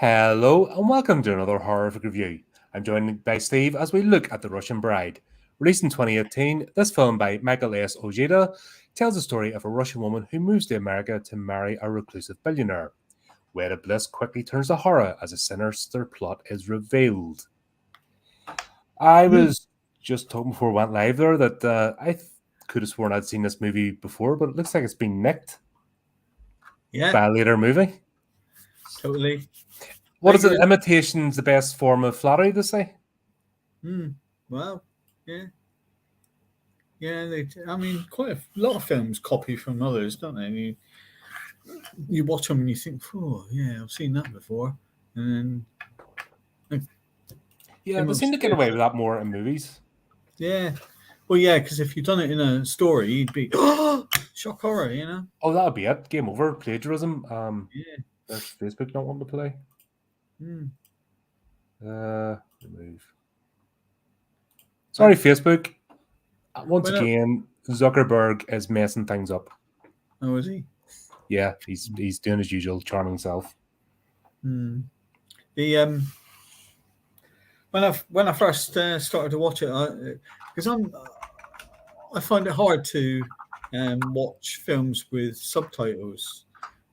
Hello and welcome to another horrific review. I'm joined by Steve as we look at The Russian Bride. Released in 2018, this film by Michael S. Ojeda tells the story of a Russian woman who moves to America to marry a reclusive billionaire. Wedded bliss quickly turns to horror as a sinister plot is revealed. I was just talking before we went live there that could have sworn I'd seen this movie before, but it looks like it's been nicked Yeah, by a later movie. totally. What is it? Imitation's the best form of flattery, they say? Well, yeah. I mean, quite a lot of films copy from others, don't they? And you watch them and you think, oh, yeah, I've seen that before. And then, yeah, they seem to get away with that more in movies. Yeah. Well, yeah, because if you'd done it in a story, you'd be, shock horror, you know? Oh, that'll be it. Game over. Plagiarism. Yeah. There's Facebook not wanting to play. Remove. Sorry, Facebook. Once again, Zuckerberg is messing things up. Oh, is he? Yeah, he's doing his usual charming self. When I first started to watch it, because I find it hard to watch films with subtitles.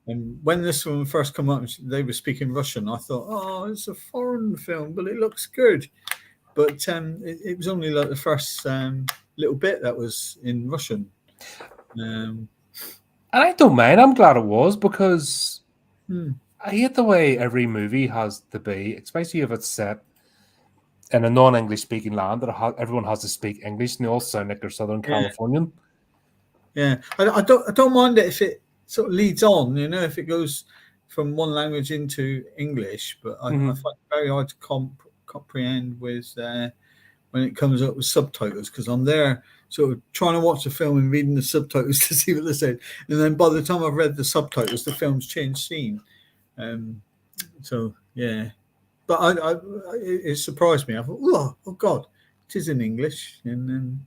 And when this one first came up, they were speaking Russian. I thought, oh, it's a foreign film, but it looks good. But it was only like the first little bit that was in Russian. And I don't mind. I'm glad it was because I hate the way every movie has to be, especially if it's set in a non-English speaking land that everyone has to speak English and they all sound like they're Southern Californian. Yeah, I don't mind it if it sort of leads on, you know, if it goes from one language into English, but I find it very hard to comprehend with when it comes up with subtitles, because I'm there sort of trying to watch the film and reading the subtitles to see what they said, and then by the time I've read the subtitles, the film's changed scene. So yeah, but it surprised me. I thought, oh God, it is in English, and then.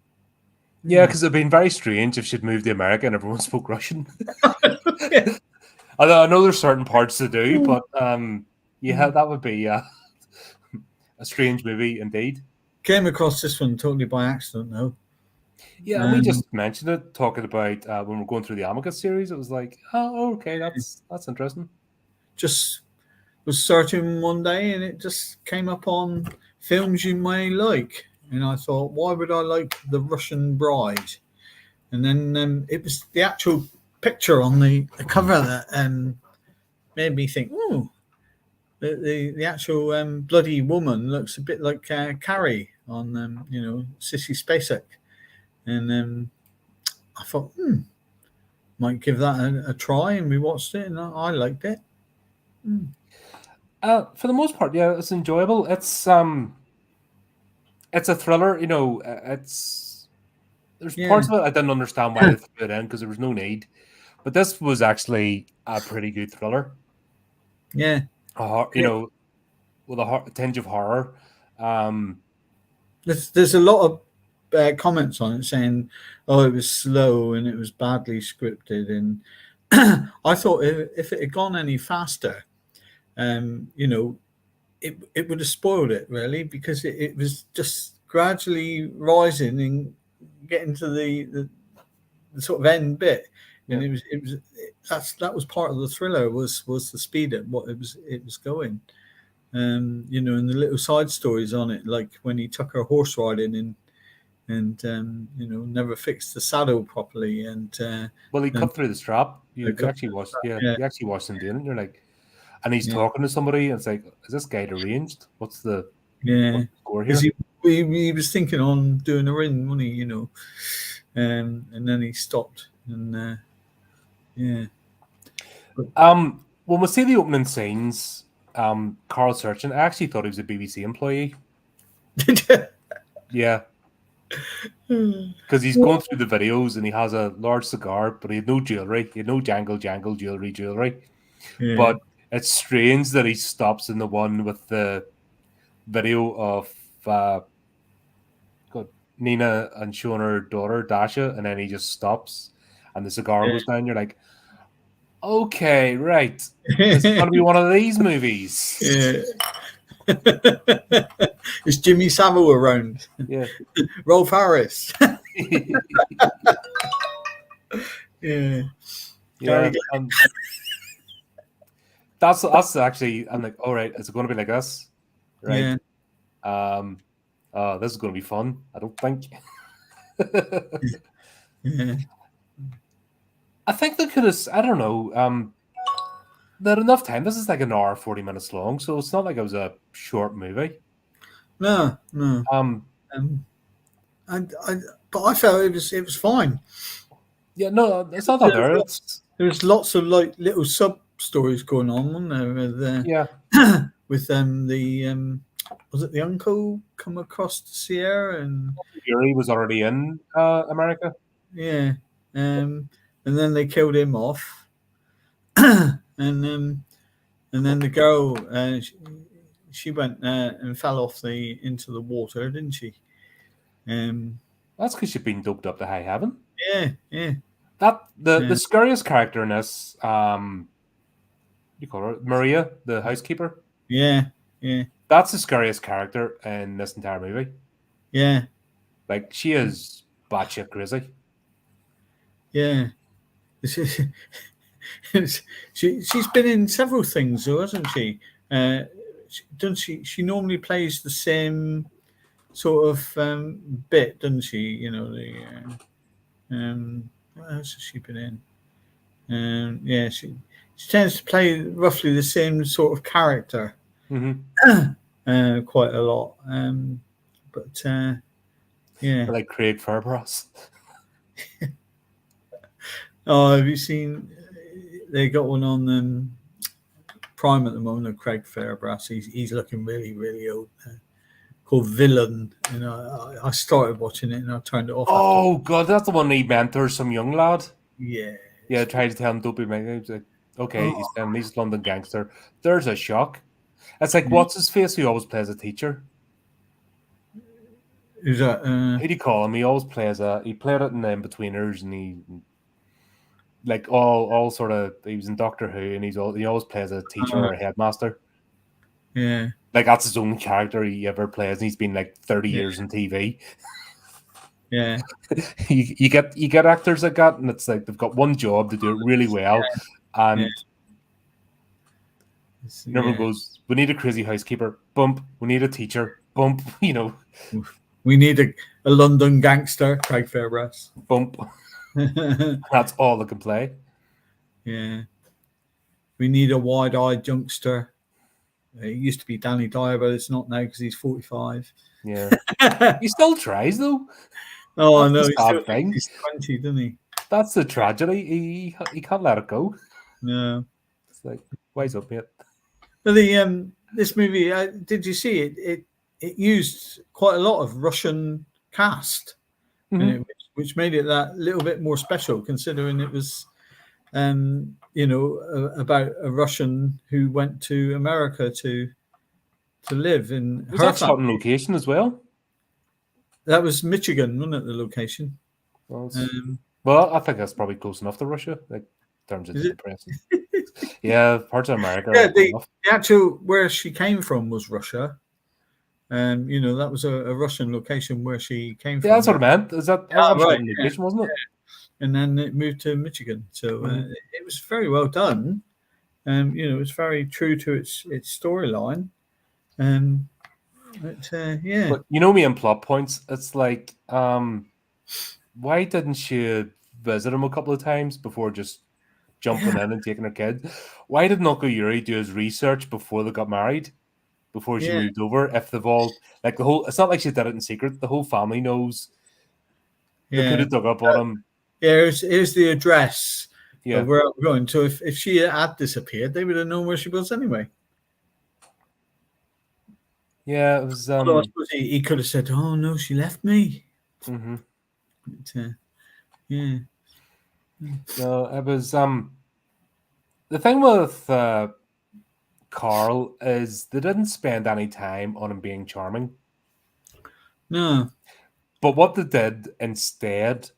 Yeah, because it'd been very strange if she'd moved to America and everyone spoke Russian. I know there's certain parts to do, but yeah, that would be a strange movie indeed. Came across this one totally by accident, though. Yeah, and we just mentioned it, talking about when we're going through the Amicus series. It was like, oh, okay, that's interesting. Just was searching one day, and it just came up on films you may like, and I thought, why would I like The Russian Bride? And then it was the actual picture on the cover that made me think, oh, the actual bloody woman looks a bit like Carrie on Sissy Spacek, and I thought, might give that a try, and we watched it, and I liked it. For the most part, yeah, it's enjoyable. It's a thriller, you know. There's parts of it I didn't understand why they threw it in because there was no need, but this was actually a pretty good thriller. Yeah, you know, with a tinge of horror. There's a lot of comments on it saying, "Oh, it was slow and it was badly scripted," and I thought if it had gone any faster, you know, it would have spoiled it really, because it was just gradually rising and getting to the sort of end bit, and that was part of the thriller was the speed at what it was going. You know, and the little side stories on it, like when he took her horse riding and you know, never fixed the saddle properly, and well, he cut through the strap. You actually watched, you actually watched him doing it. You're like, and he's talking to somebody, and it's like, is this guy deranged? What's the score here? He was thinking on doing a ring, wasn't he? You know, and then he stopped, and when we see the opening scenes, Carl Searching, I actually thought he was a BBC employee. Yeah. Because he's going through the videos and he has a large cigar, but he had no jewelry. He had no jangle jewelry. Yeah. But it's strange that he stops in the one with the video of Nina and showing her daughter Dasha, and then he just stops and the cigar goes down. You're like, Okay, right. It's going to be one of these movies. Yeah. Is Jimmy Savile around? Yeah. Rolf Harris. Yeah. Gary Yeah. That's actually, I'm like, all right, is it going to be like this? Right. Yeah. This is going to be fun, I don't think. Yeah. I think they could have, I don't know, they had enough time. This is like an hour, 40 minutes long, so it's not like it was a short movie. No, no. Um, And but I felt it was fine. yeah, no, it's not that there. There was lots of like little sub stories going on, wasn't there? Yeah, With the was it the uncle come across the Sierra and Fury was already in America. yeah, and then they killed him off, and then the girl she went and fell off into the water, didn't she? That's because she'd been doped up to high heaven. Yeah, yeah. That the Yeah. scariest character in this, you call her Maria, the housekeeper. Yeah, yeah, That's the scariest character in this entire movie. yeah, Like she is batshit crazy. yeah. She's been in several things, though, hasn't she? Doesn't she? She normally plays the same sort of bit, doesn't she? You know what else has she been in? Yeah, she tends to play roughly the same sort of character quite a lot. But yeah. Like Craig Fairbrass. Oh, have you seen? They got one on Prime at the moment of Craig Fairbrass. He's looking really, really old. Called Villain. You know, I started watching it and I turned it off. Oh god, that's the one he mentors some young lad. Yeah. Yeah, tried to tell him don't be mad. He's like, okay, he's an East London gangster. There's a shock. It's like, what's his face? Who always plays a teacher? Who's that? Who do you call him? He always plays he played it in the In-Betweeners, and he like all sort of. He was in Doctor Who, and he always plays a teacher or a headmaster. Yeah. Like that's his only character he ever plays, and he's been like 30 years in TV. Yeah. you get actors like that, and it's like they've got one job to do it really well, and everyone goes, "We need a crazy housekeeper." Bump. We need a teacher. Bump. You know. We need a London gangster, Craig Fairbrass. Bump. That's all they can play. Yeah. We need a wide-eyed youngster. It used to be Danny Dyer, but it's not now because he's 45. Yeah. He still tries though. Oh no, he's 20, doesn't he? That's the tragedy. He can't let it go. No. It's like, wise up, mate. But this movie, did you see it? It used quite a lot of Russian cast, which made it that little bit more special, considering it was, about a Russian who went to America to live in. Was that shot in location as well? That was Michigan, wasn't it? The location. Well, I think that's probably close enough to Russia, like in terms of depressing. Yeah, parts of America. Yeah, the actual where she came from was Russia. That was a Russian location where she came from. Yeah, that's what I meant. Is that right? Location, wasn't it? Yeah. And then it moved to Michigan, so it was very well done. It was very true to its storyline. But you know me in plot points. It's like, why didn't she visit him a couple of times before just jumping in and taking her kid? Why did Uncle Yuri do his research before they got married? Before she moved over? If they've all like the whole, it's not like she did it in secret. The whole family knows. They could have dug up on him. Yeah, here's the address. Yeah, of where I'm going. So if she had disappeared, they would have known where she was anyway. Yeah, it was. Although I suppose he could have said, "Oh no, she left me." Mm-hmm. But, yeah. No, it was. The thing with Carl is they didn't spend any time on him being charming. No. But what they did instead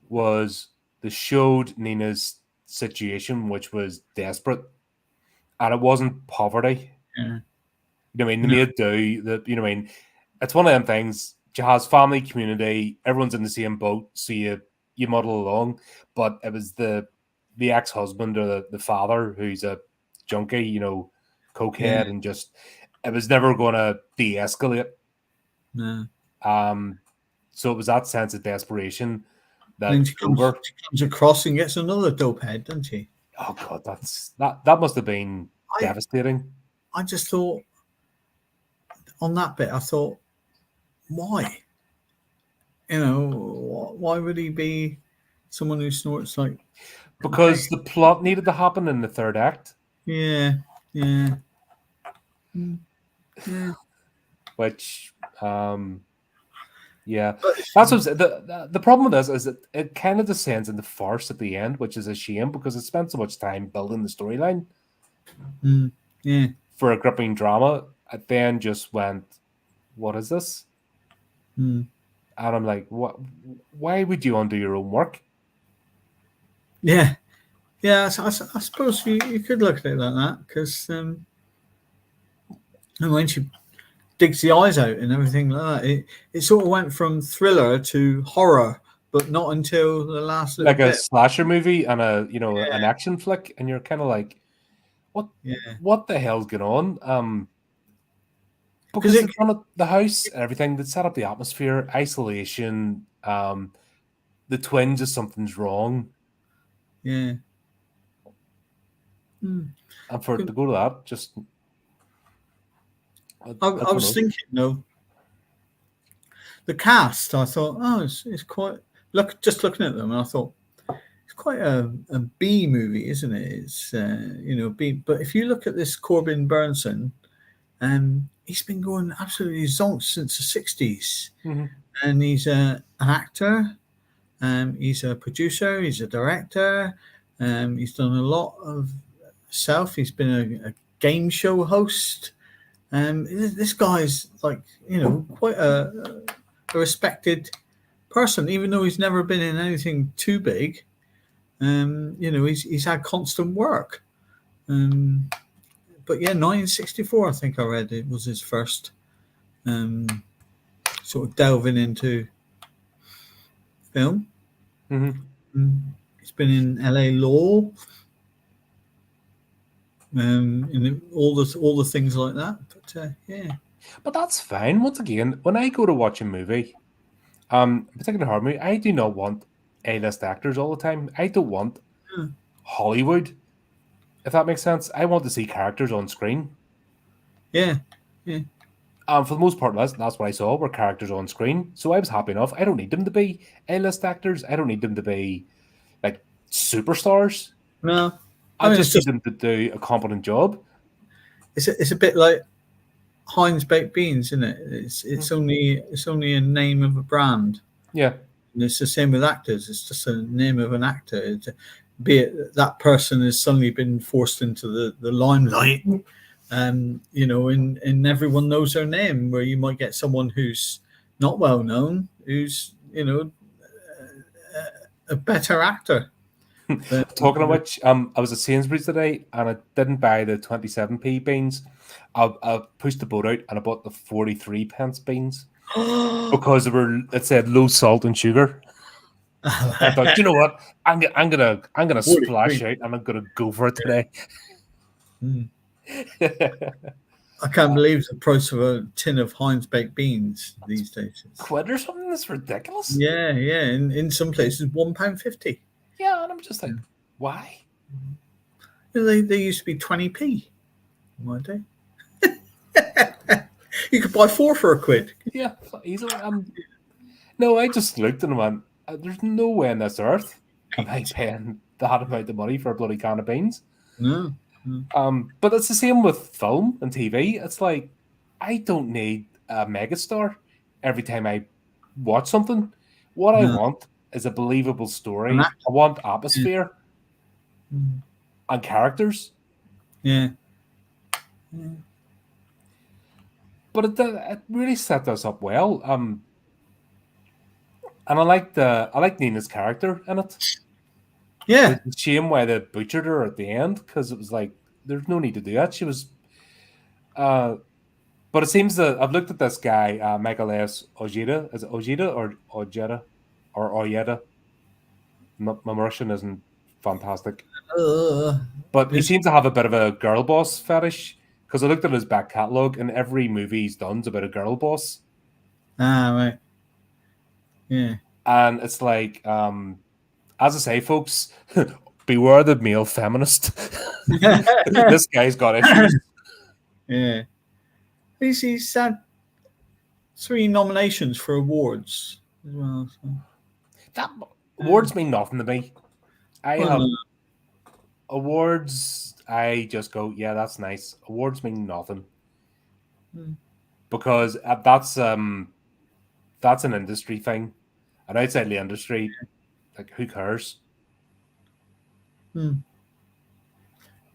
was they showed Nina's situation which was desperate, and it wasn't poverty. Yeah. You know what I mean? They No. made do that. You know what I mean? It's one of them things. You has family, community, everyone's in the same boat, so you muddle along. But it was the ex husband or the father who's a junkie, you know, Yeah. cokehead, and just it was never going to de-escalate. No. So it was that sense of desperation And then that she drove her. comes across and gets another dope head, doesn't she? Oh god, that must have been I devastating. I just thought on that bit, I thought, why? You know, why would he be someone who snorts like? Because the plot needed to happen in the third act, Yeah, yeah, yeah. which yeah, But that's what the problem with this is that it kind of descends into farce at the end, which is a shame because it spent so much time building the storyline yeah, for a gripping drama. It then just went, "What is this?" mm, And I'm like, "What? Why would you undo your own work?" yeah, yeah. I suppose you could look at it like that because and when she digs the eyes out and everything like that, it sort of went from thriller to horror, but not until the last little Like a bit. slasher movie and a an Yeah, action flick, and you're kind of like, "What? yeah. What the hell's going on?" Because Because they've done it, the house, everything, they set up the atmosphere, isolation, the twinge is something's wrong. yeah. Mm. And for it to go to that, just I I don't was know. thinking though, the cast. I thought, oh, it's quite just looking at them, and I thought it's quite a B movie, isn't it? It's B. But if you look at this Corbin Burnson, he's been going absolutely zonks since the '60s, Mm-hmm. and he's an actor. He's a producer. He's a director. He's done a lot of self. He's been a game show host. This guy's like quite a respected person, even though he's never been in anything too big. He's had constant work. But yeah, 1964, I think I read it was his first sort of delving into film. Mm-hmm. He's been in LA Law, and all the things like that. But yeah, But that's fine. Once again, when I go to watch a movie, particularly a horror movie, I do not want A-list actors all the time. I don't want yeah, Hollywood, if that makes sense. I want to see characters on screen. yeah, yeah. For the most part, that's what I saw were characters on screen. So I was happy enough. I don't need them to be A-list actors. I don't need them to be like superstars. No, I I mean it's just need just them to do a competent job. it's a bit like Heinz baked beans, isn't it? Mm. It's only a name of a brand. Yeah. And it's the same with actors. It's just a name of an actor. Be it that person has suddenly been forced into the limelight, and everyone knows their name. Where you might get someone who's not well known, who's a better actor. But, Talking of which, I was at Sainsbury's today and I didn't buy the 27p beans. I pushed the boat out and I bought the 43 pence beans because it said low salt and sugar. I thought, you know what? I'm gonna splash 43. out and I'm gonna go for it today. Mm. I can't believe the price of a tin of Heinz baked beans these days. Quid or something? That's ridiculous. Yeah, yeah. In some places, £1.50. Yeah, and I'm just like, why? They used to be 20p in my day. You could buy four for a quid. Yeah, easily. No, I just looked and went, there's no way on this earth am I paying that amount of money for a bloody can of beans. No. But it's the same with film and TV. It's like I don't need a megastar every time I watch something. What I No. want is a believable story. An I actor. want atmosphere Mm. and characters. Yeah. But it really set us up well. And I like Nina's character in it. Yeah. It's a shame why they butchered her at the end, because it was like there's no need to do that. She was, uh, but it seems that I've looked at this guy, Michael S. Ojeda. Is it Ojeda or Ojeda or Ojeda? My Russian isn't fantastic, Uh, but he it's, seems to have a bit of a girl boss fetish. Because I looked at his back catalogue, and every movie he's done is about a girl boss, right. Yeah. and it's like, as I say, folks, beware the male feminist. This guy's got issues. Yeah. He's had 3 nominations for awards as well. So. That awards mean nothing to me. I Well, have no. awards. I just go, yeah, that's nice. Awards mean nothing Mm. because that's an industry thing, and outside the industry, like who cares? Mm.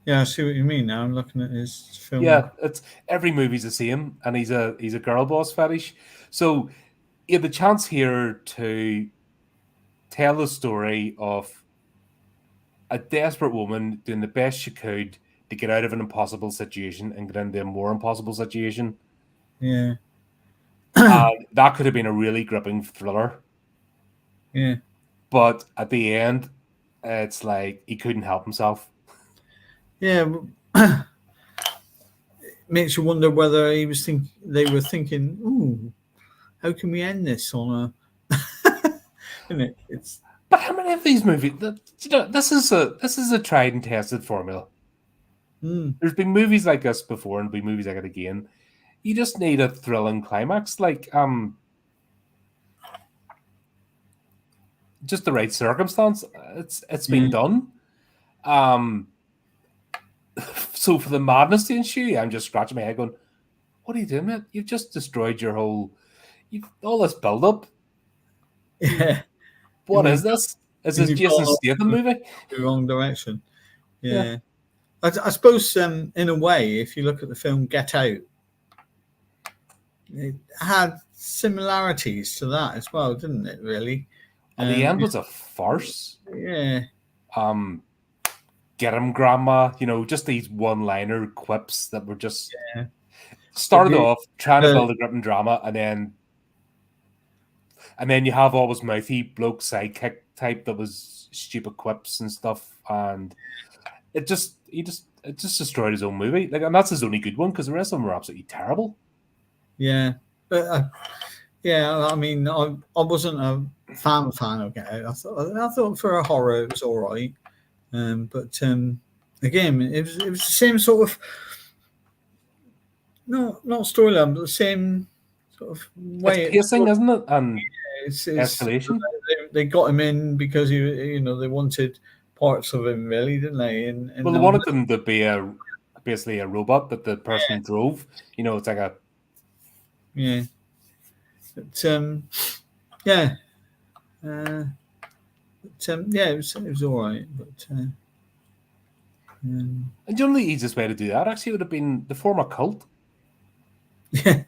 Yeah, I see what you mean now. I'm looking at his film. Yeah, it's every movie's the same, and he's a girl boss fetish. So you have the chance here to tell the story of a desperate woman doing the best she could to get out of an impossible situation and get into a more impossible situation. Yeah. And that could have been a really gripping thriller. Yeah. But at the end, it's like he couldn't help himself. Yeah. Makes you wonder whether they were thinking, ooh, how can we end this on a isn't it? It's But how many of these movies? This is a tried and tested formula. mm, There's been movies like this before, and there'll be movies like it again. You just need a thrilling climax, like just the right circumstance. It's been yeah. done. Um, so for the madness to ensue, I'm just scratching my head, going, "What are you doing, man? You've just destroyed your whole. You've all this build up. Yeah. What And is you've this? Is and this you've gone Jason off Statham movie? the wrong direction. Yeah, Yeah. I suppose in a way, if you look at the film Get Out, it had similarities to that as well, didn't it? Really. and the end was a farce. Yeah. Um, get him, grandma. Just these one-liner quips that were just Yeah. But started off trying to build a gripping drama, and then you have always mouthy bloke sidekick type that was stupid quips and stuff, and it just destroyed his own movie. Like, and that's his only good one because the rest of them were absolutely terrible. Yeah. But yeah, I mean, I wasn't a fan of Get Out. I thought for a horror it was all right, but again, it was the same sort of not storyline, but the same sort of way. It's pacing, isn't it? And It's escalation. they got him in because they wanted parts of him, really, didn't they? Well, they wanted them to be basically a robot that the person drove. It's like a yeah, but yeah, yeah, it was all right, but and the only easiest way to do that actually would have been to form a cult yeah,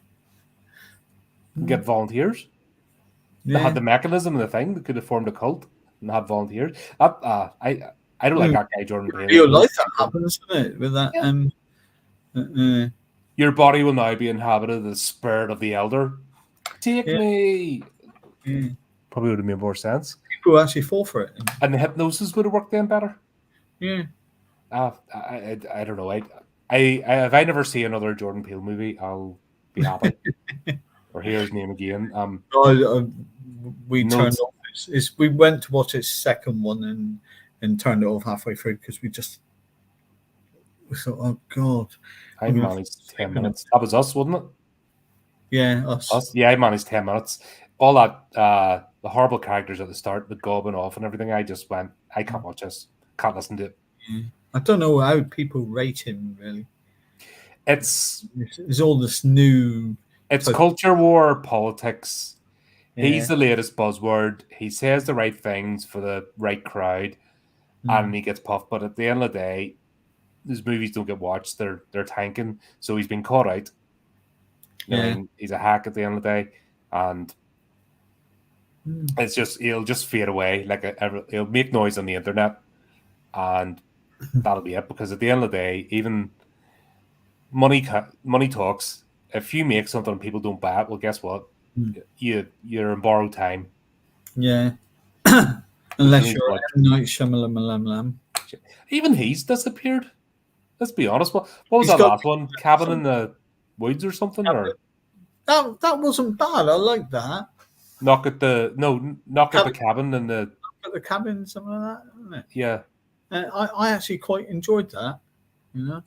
and get volunteers. They yeah. had the mechanism and the thing. They could have formed a cult and have volunteers. I don't like that guy Jordan Peele. Real life that happens, doesn't it? With that, Yeah. Your body will now be inhabited of the spirit of the elder. Take me. yeah. Probably would have made more sense. People actually fall for it. And the hypnosis would have worked then better. Yeah, I don't know. I if I never see another Jordan Peele movie, I'll be happy. Or hear his name again. We turned off. We went to watch his second one and turned it off halfway through because we thought, oh god, I managed 10 minutes. That was us, wasn't it? Yeah, us. Yeah, I managed 10 minutes. All that the horrible characters at the start, the gobbing off and everything. I just went, I can't watch this. Can't listen to it. Yeah. I don't know how people rate him. Really, it's all this new. It's culture war, politics. Yeah. He's the latest buzzword. He says the right things for the right crowd, and he gets puffed. But at the end of the day, his movies don't get watched. They're tanking. So he's been caught out. I mean, he's a hack at the end of the day, and it's just he'll just fade away. Like he'll make noise on the internet, and that'll be it. Because at the end of the day, even money talks. If you make something and people don't buy it, well, guess what? You're in borrowed time. Yeah. Which Unless means you're what? M. Night Shyamalan. Even he's disappeared. Let's be honest. What was He's that got last one? Cabin in the Woods or something? Or that wasn't bad. I like that. knock at the Cabin, cabin in the at the cabin, something like that, isn't it? yeah. I actually quite enjoyed that. You know,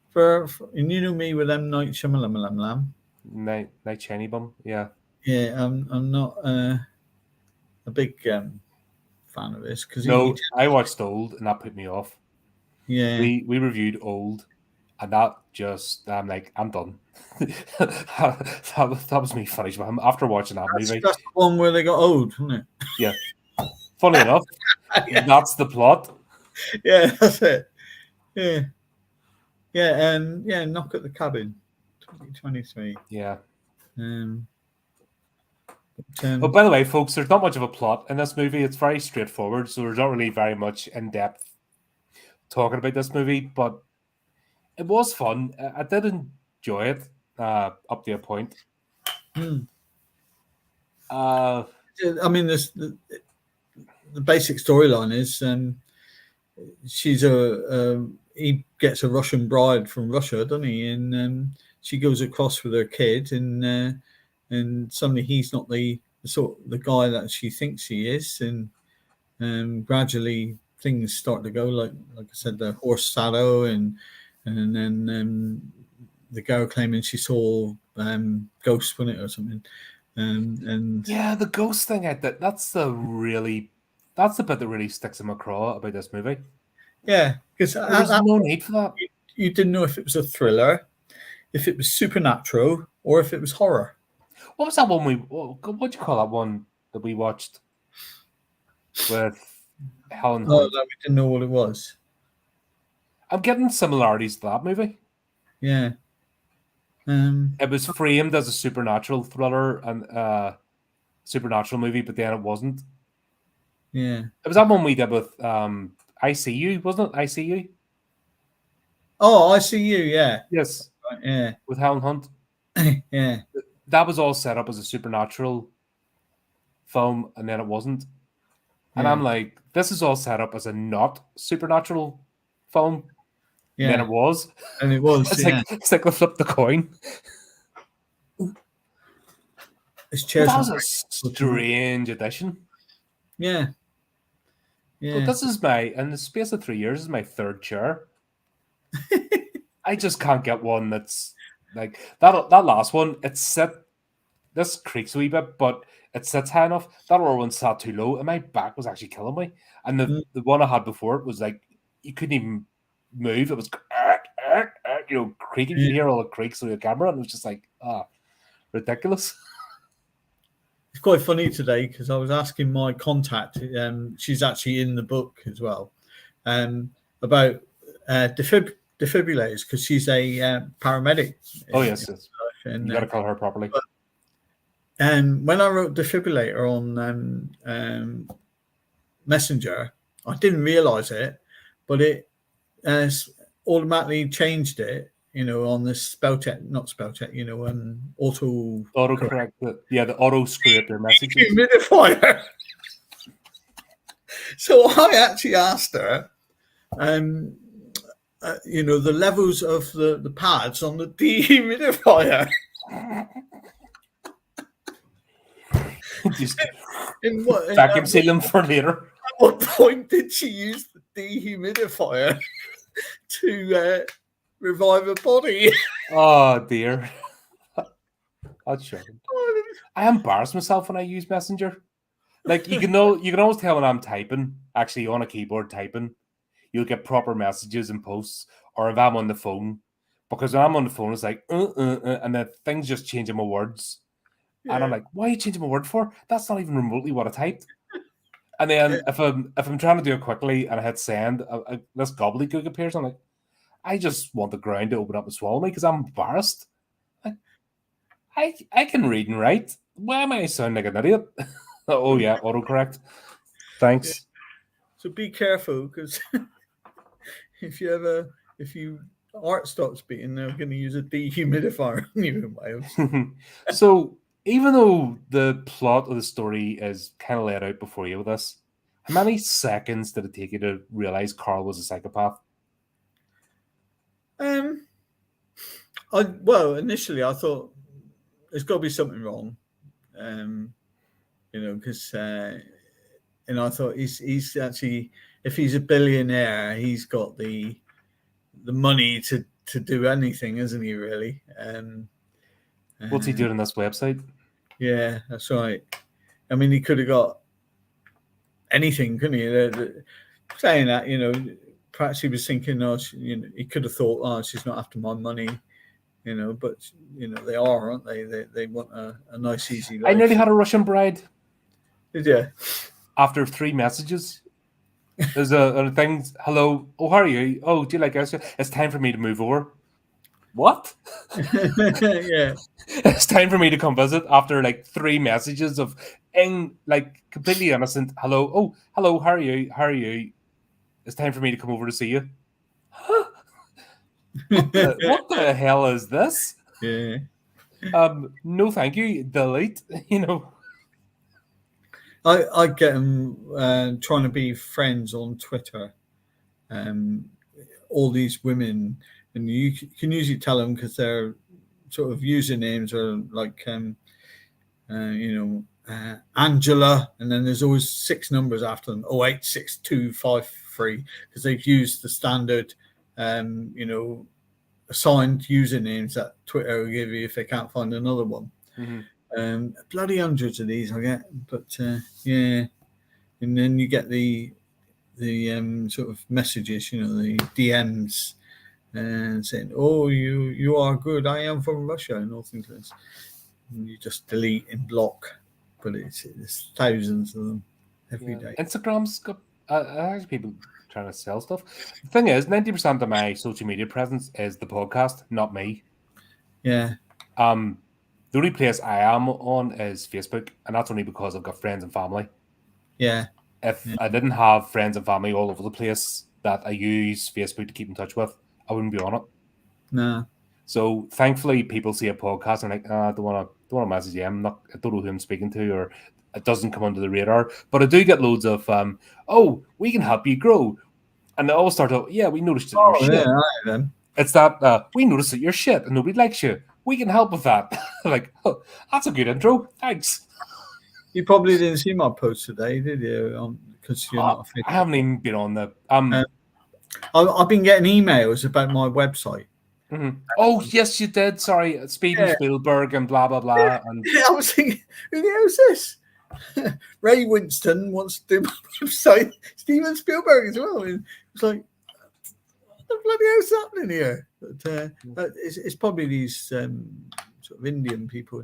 for and you know me with M. Night Shyamalan. Night Cheney bum. Yeah. Yeah, I'm not a big fan of this because No, I watched Old and that put me off. yeah. We reviewed Old and that just I'm like, I'm done. that was me finished with him after watching that movie. That's the one where they got old, isn't it? Yeah. Funny enough, that's the plot. Yeah, that's it. Yeah. Yeah, and Knock at the Cabin, 2023. Yeah. But, by the way, folks, there's not much of a plot in this movie. It's very straightforward, so there's not really very much in depth talking about this movie, but it was fun. I did enjoy it up to a point. I mean, the basic storyline is he gets a Russian bride from Russia, doesn't he? And she goes across with her kid, and suddenly he's not the guy that she thinks he is, and gradually things start to go like I said, the horse saddle, and then the girl claiming she saw ghosts on it or something. And yeah, the ghost thing. That's the bit that really sticks in my craw about this movie. Yeah, because there's no need for that. You didn't know if it was a thriller, if it was supernatural, or if it was horror. What was that one what do you call that one that we watched with Helen Hunt? We didn't know what it was. I'm getting similarities to that movie. Yeah. It was framed as a supernatural thriller and supernatural movie, but then it wasn't. Yeah. It was that one we did with ICU, wasn't it? ICU? Oh, ICU, yeah. Yes. Yeah. With Helen Hunt. Yeah. That was all set up as a supernatural film, and then it wasn't. And I'm like, this is all set up as a not supernatural film. Yeah. And then it was. And it was. It's like they flipped the coin. That was a strange addition. Yeah. Yeah. But this is in the space of 3 years, is my third chair. I just can't get one that's like that last one. This creaks a wee bit, but it sits high enough. That other one sat too low, and my back was actually killing me. And the one I had before, it was like you couldn't even move. It was creaking. You hear all the creaks through the camera, and it was just like ridiculous. It's quite funny today because I was asking my contact. She's actually in the book as well, about defibrillators because she's a paramedic. Oh yes. And you got to call her properly. And when I wrote defibrillator on Messenger, I didn't realize it, but it automatically changed it. On the not spell check. Autocorrect. The auto scrape your messages. Humidifier. So I actually asked her, the levels of the pads on the dehumidifier. Just vacuum seal them for later. At what point did she use the dehumidifier to revive a body? Oh dear. That's shocking. I embarrass myself when I use Messenger. Like you can always tell when I'm typing, actually on a keyboard typing, you'll get proper messages and posts, or if I'm on the phone. Because when I'm on the phone, it's like and then things just changing my words. Yeah. And I'm like, why are you changing my word for? That's not even remotely what I typed. And then if I'm trying to do it quickly and I hit send, this gobbledygook appears. I'm like, I just want the ground to open up and swallow me because I'm embarrassed. I can read and write. Why am I sounding like an idiot? Oh yeah, autocorrect. Thanks. So be careful because if you heart stops beating, they're going to use a dehumidifier on you in Wales. So, even though the plot of the story is kind of laid out before you with this, how many seconds did it take you to realize Carl was a psychopath? Initially I thought there's got to be something wrong, because and I thought he's actually, if he's a billionaire, he's got the money to do anything, isn't he? Really? What's he doing on this website? Yeah, that's right. I mean, he could have got anything, couldn't he? Saying that, perhaps he was thinking, he could have thought, she's not after my money, but they are, aren't they? They want a nice, easy life. I nearly had a Russian bride. Did you? After 3 messages. There's a thing, hello, oh, how are you? Oh, do you like us? It's time for me to move over. What? Yeah. It's time for me to come visit after like 3 messages of completely innocent. Hello, oh, hello, how are you? How are you? It's time for me to come over to see you. Huh? What the hell is this? Yeah. No, thank you. Delete. I get them trying to be friends on Twitter. All these women, and you can usually tell them because their sort of usernames are like, Angela, and then there's always 6 numbers after them, 086253, because they've used the standard, assigned usernames that Twitter will give you if they can't find another one. Mm-hmm. Bloody hundreds of these I get, but yeah, and then you get the sort of messages, the DMs, and saying, "Oh, you are good. I am from Russia," and all things like this. And you just delete and block, but it's thousands of them every day. Instagram's got actually people trying to sell stuff. The thing is, 90% of my social media presence is the podcast, not me. Yeah. The only place I am on is Facebook, and that's only because I've got friends and family. Yeah. If I didn't have friends and family all over the place that I use Facebook to keep in touch with, I wouldn't be on it. No. So thankfully, people see a podcast and like, I don't want to message you. I don't know who I'm speaking to, or it doesn't come under the radar. But I do get loads of, we can help you grow, and they always start out, yeah, we noticed that you're shit. Yeah, then. It's that we noticed that you're shit and nobody likes you. We can help with that. Like, oh, that's a good intro. Thanks. You probably didn't see my post today, did you? Because you're not. I haven't even been on the. I've been getting emails about my website. Mm-hmm. Oh yes, you did. Sorry, Steven Spielberg and blah blah blah. Yeah. And I was thinking, who the hell's this? Ray Winston wants to do my website. Steven Spielberg as well. And it's like, what the bloody hell's happening here? But it's probably these sort of Indian people,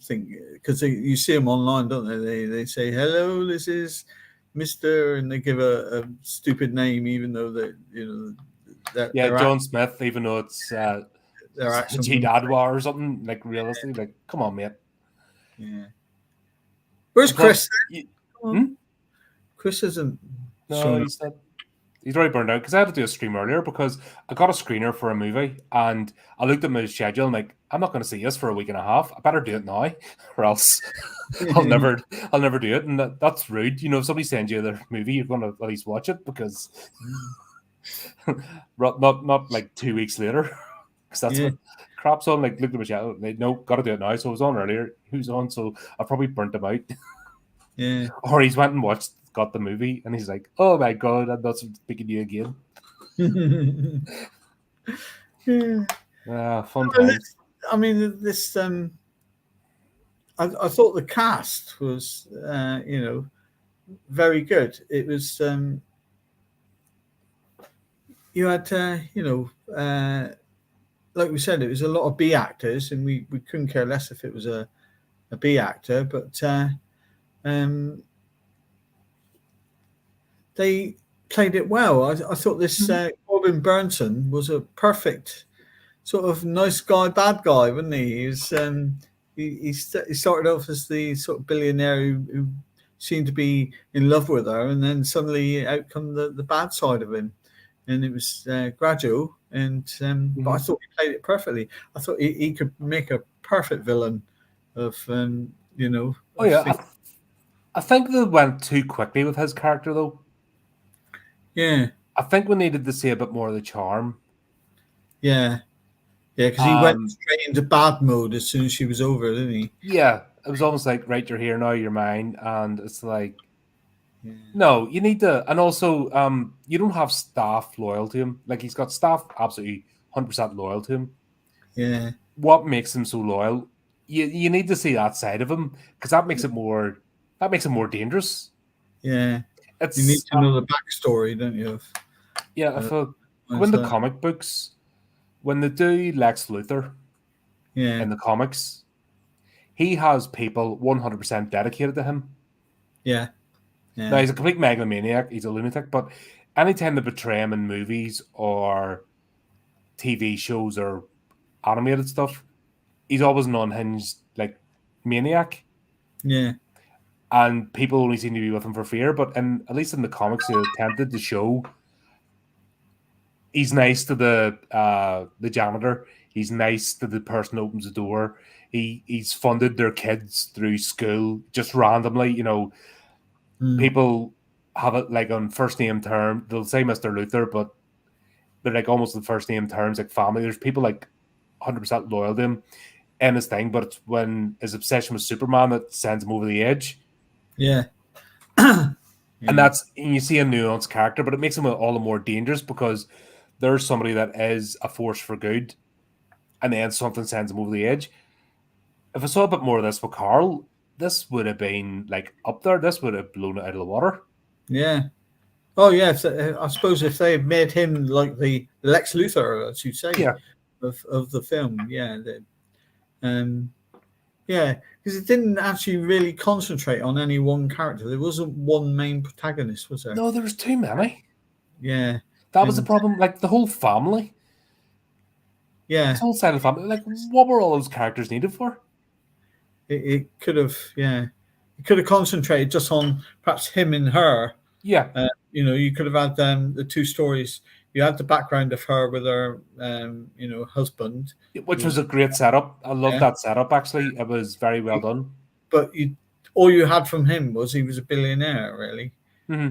think, because you see them online, don't they? They say, "Hello, this is Mr." and they give a stupid name, even though they're John Smith, even though it's G Dadwa or something, like realistically, like, come on, mate. Yeah. Where's Chris? Chris isn't. No, he's already burned out, because I had to do a stream earlier because I got a screener for a movie and I looked at my schedule and like, I'm not going to see this for a week and a half. I better do it now, or else I'll never do it. And that's rude. If somebody sends you their movie, you're going to at least watch it, because not like 2 weeks later, because that's what crap's on. Like, looked at my schedule, no, got to do it now. So I was on earlier. Who's on? So I probably burnt him out. Yeah. Or he's went and got the movie and he's like, oh my god, I'm not speaking to you again. Fun times. I mean, this I thought the cast was very good. It was you had like we said, it was a lot of B actors, and we couldn't care less if it was a B actor, but they played it well. I thought this Corbin Burnson was a perfect sort of nice guy, bad guy, wasn't he? He was he started off as the sort of billionaire who seemed to be in love with her, and then suddenly out come the bad side of him, and it was gradual. And but I Mhm. thought he played it perfectly. I thought he could make a perfect villain of Oh of yeah, things. I think they went too quickly with his character though. Yeah, I think we needed to see a bit more of the charm. yeah, yeah, because he went Um, straight into bad mode as soon as she was over, didn't he? yeah, it was almost like right, you're here now, you're mine, and it's like Yeah, no, you need to, and also you don't have staff loyal to him. Like he's got staff absolutely 100% loyal to him. yeah, What makes him so loyal? You need to see that side of him because that makes him more dangerous. yeah. You need It's to know the backstory, don't you? yeah, Uh, if a, go it's into like, comic books when they do Lex Luthor yeah, in the comics, he has people 100% dedicated to him. yeah, Now yeah, he's a complete megalomaniac, he's a lunatic, but anytime they betray him in movies or TV shows or animated stuff, he's always an unhinged like maniac, yeah, and people only seem to be with him for fear. But in at least in the comics, they attempted to show he's nice to the janitor. He's nice to the person who opens the door. He's funded their kids through school just randomly. mm, People have it like on first name term. They'll say Mr. Luther, but they're like almost the first name terms, like family. There's people like 100% loyal to him in his thing, but it's when his obsession with Superman that sends him over the edge. yeah, And yeah, that's and you see a nuanced character, but it makes him all the more dangerous because there's somebody that is a force for good, and then something sends him over the edge. If I saw a bit more of this with Carl, this would have been like up there. This would have blown it out of the water. yeah. Oh, yeah. I suppose if they had made him like the Lex Luthor, as you say, Yeah. of the film, yeah, um, yeah, because it didn't actually really concentrate on any one character. There wasn't one main protagonist, was there? No, there was too many. Yeah, That was the and problem. Like the whole family, this yeah, whole side of the family. Like, what were all those characters needed for? it could have, yeah, it could have concentrated just on perhaps him and her. Yeah, You could have had the two stories. You had the background of her with her, husband, which who was was a great setup. I love there, that setup. Actually, it was very well done. but all you had from him was he was a billionaire, really, Hmm.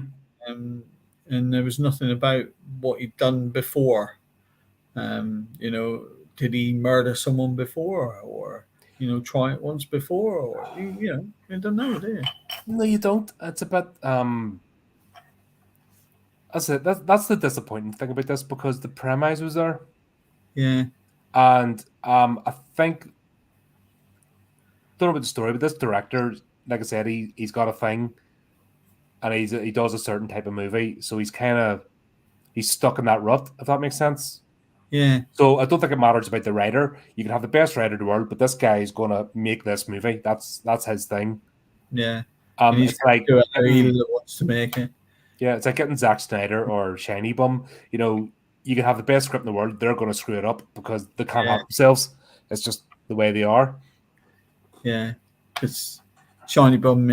um, and there was nothing about what he'd done before. Did he murder someone before, or try it once before, or I don't know, do you? No, you don't. It's a bit. That's it. That's the disappointing thing about this because the premise was there, Yeah, and I think don't know about the story, but this director, like I said, he's got a thing, and he does a certain type of movie, so he's stuck in that rut. If that makes sense. yeah, So I don't think it matters about the writer. You can have the best writer in the world, but this guy is going to make this movie. That's his thing. yeah, and he's It's going like to do it how he getting wants to make it. yeah, it's like getting Zack Snyder or Shiny Bum. You can have the best script in the world. They're going to screw it up because they can't Yeah, help themselves. It's just the way they are. yeah, because Shiny Bum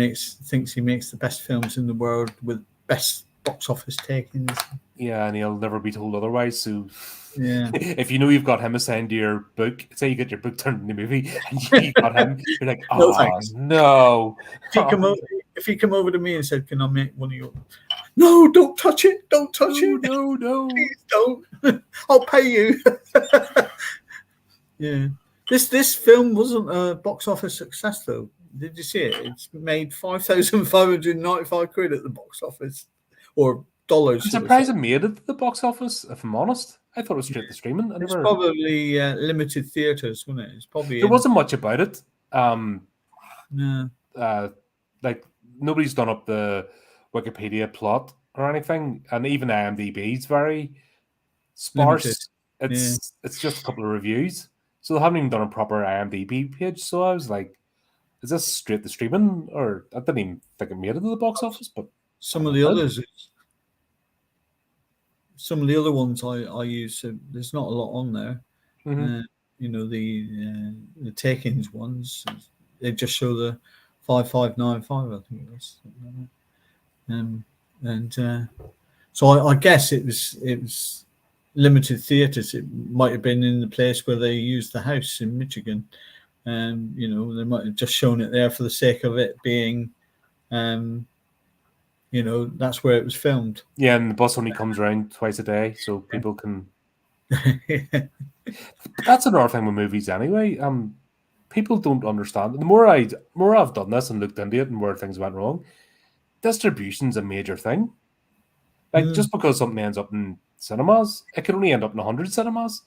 thinks he makes the best films in the world with best box office takings. Yeah, and he'll never be told otherwise. So Yeah. if you know you've got him assigned to your book, say you get your book turned into a movie and you got him, you're like, No oh thanks. no. If he come over, if he come over to me and said, "Can I make one of your?" No, don't touch it! Don't touch No, it! no, no. Please don't. I'll pay you. Yeah. This film wasn't a box office success though. Did you see it? It's made 5,595 quid at the box office, or dollars, I'm should I say? surprised it made it to the box office, if I'm honest. I thought it was straight to streaming. It's probably limited theaters, wasn't it? It's probably There in. wasn't much about it. Um, No. uh, like nobody's done up the Wikipedia plot or anything, and even IMDb is very Limited. sparse. Yeah. It's just a couple of reviews, so they haven't even done a proper IMDb page. So I was like, "Is this straight to streaming?" Or I didn't even think it made it to the box office, but Some of apparently the it did. others, some of the other ones I use, there's not a lot on there. Hmm. The takings ones, they just show the 5595, I think it was. And so I guess it was limited theatres. It might have been in the place where they used the house in Michigan. You know, they might have just shown it there for the sake of it being, you know, that's where it was filmed. Yeah, and the bus only comes around twice a day, so people can. But that's another thing with movies, anyway. People don't understand. The more I've done this and looked into it and where things went wrong, distribution's a major thing. Like, just because something ends up in cinemas, it could only end up in 100 cinemas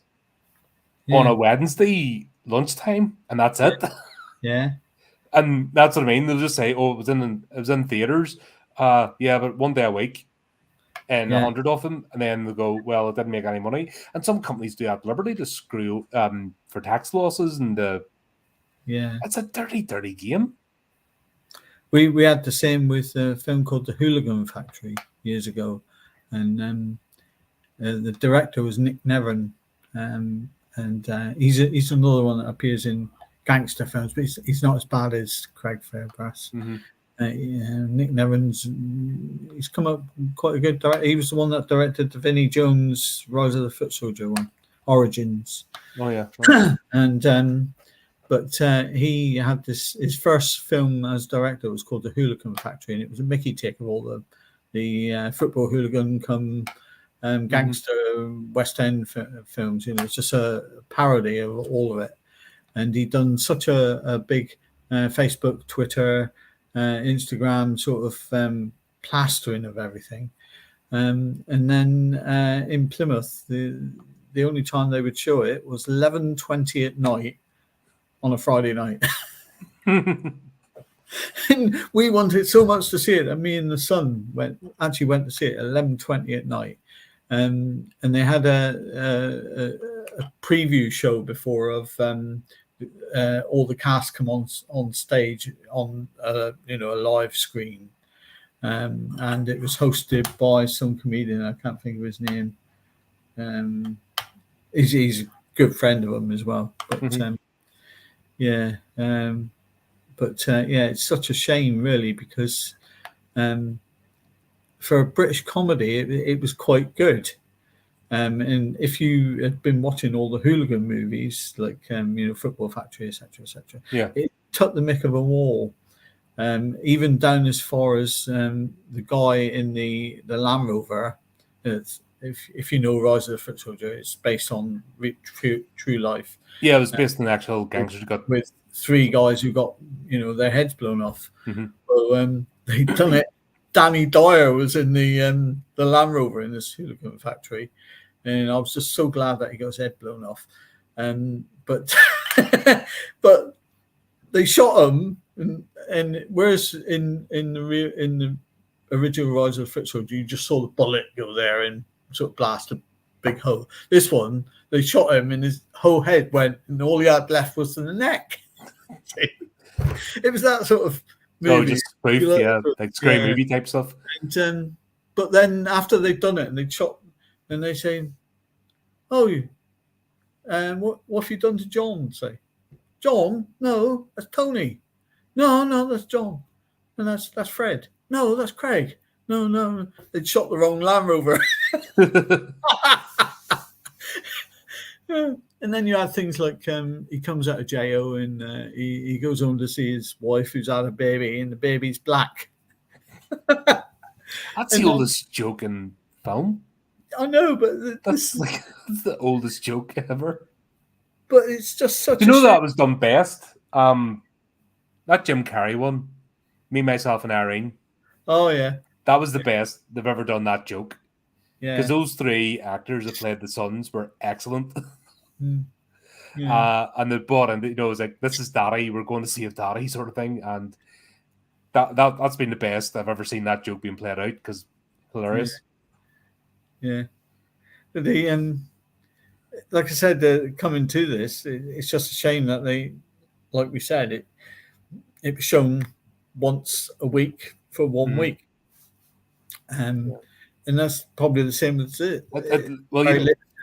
on a Wednesday lunchtime, and that's it. Yeah. And that's what I mean. They'll just say, "Oh, it was in theaters." Yeah, but one day a week, and 100 of them, and then they'll go, "Well, it didn't make any money." And some companies do that deliberately to screw for tax losses, and it's a dirty game. We had the same with a film called The Hooligan Factory years ago, and the director was Nick Nevin, and he's another one that appears in gangster films, but he's not as bad as Craig Fairbrass. Nick Nevin's he's come up quite a good director. He was the one that directed the Vinnie Jones Rise of the Foot Soldier one, Origins. Oh yeah, and but he had his first film as director was called The Hooligan Factory, and it was a Mickey take of all the football hooligan come gangster West End films. You know, it's just a parody of all of it. And he'd done such a big Facebook, Twitter, Instagram sort of plastering of everything. And then in Plymouth, the only time they would show it was 11:20 at night on a Friday night. And we wanted so much to see it, and me and the son went to see it at 11:20 at night. And they had a preview show before of all the cast come on stage on a live screen, and it was hosted by some comedian. I can't think of his name. He's a good friend of them as well. But it's such a shame, really, because for a British comedy, it was quite good. And if you had been watching all the hooligan movies, like Football Factory, etc., it took the mick of them all. Even down as far as the guy in the Land Rover. If you know Rise of the Foot Soldier, it's based on true life. Yeah, it was based on the actual gangsters with 3 guys who got their heads blown off. So they'd done it. Danny Dyer was in the Land Rover in this hooligan factory, and I was just so glad that he got his head blown off. But but they shot him, and whereas in the original Rise of the Foot Soldier, you just saw the bullet go there and sort of blast a big hole. This one, they shot him, and his whole head went, and all he had left was the neck. It was that sort of movie. Oh, just spoof, like scary movie type stuff. And but then after they've done it and they shot, and they say, "Oh, what have you done to John?" Say, "John? No, that's Tony. No, that's John. And that's Fred. No, that's Craig. No, they shot the wrong Land Rover." And then you have things like he comes out of jail and he goes home to see his wife who's had a baby, and the baby's black. That's the oldest joke in film. I know, but that's the oldest joke ever. But it's just such. Do you know that was done best? That Jim Carrey one, Me, Myself, and Irene. Oh yeah, that was the best they've ever done that joke. Yeah, because those 3 actors that played the sons were excellent. Yeah. And they bought in, it was like, this is Daddy, we're going to save Daddy sort of thing, and that's been the best I've ever seen that joke being played out, because hilarious. Yeah. The like I said, coming to this, it's just a shame that they, like we said, it was shown once a week for 1 week, and that's probably the same with it. Well,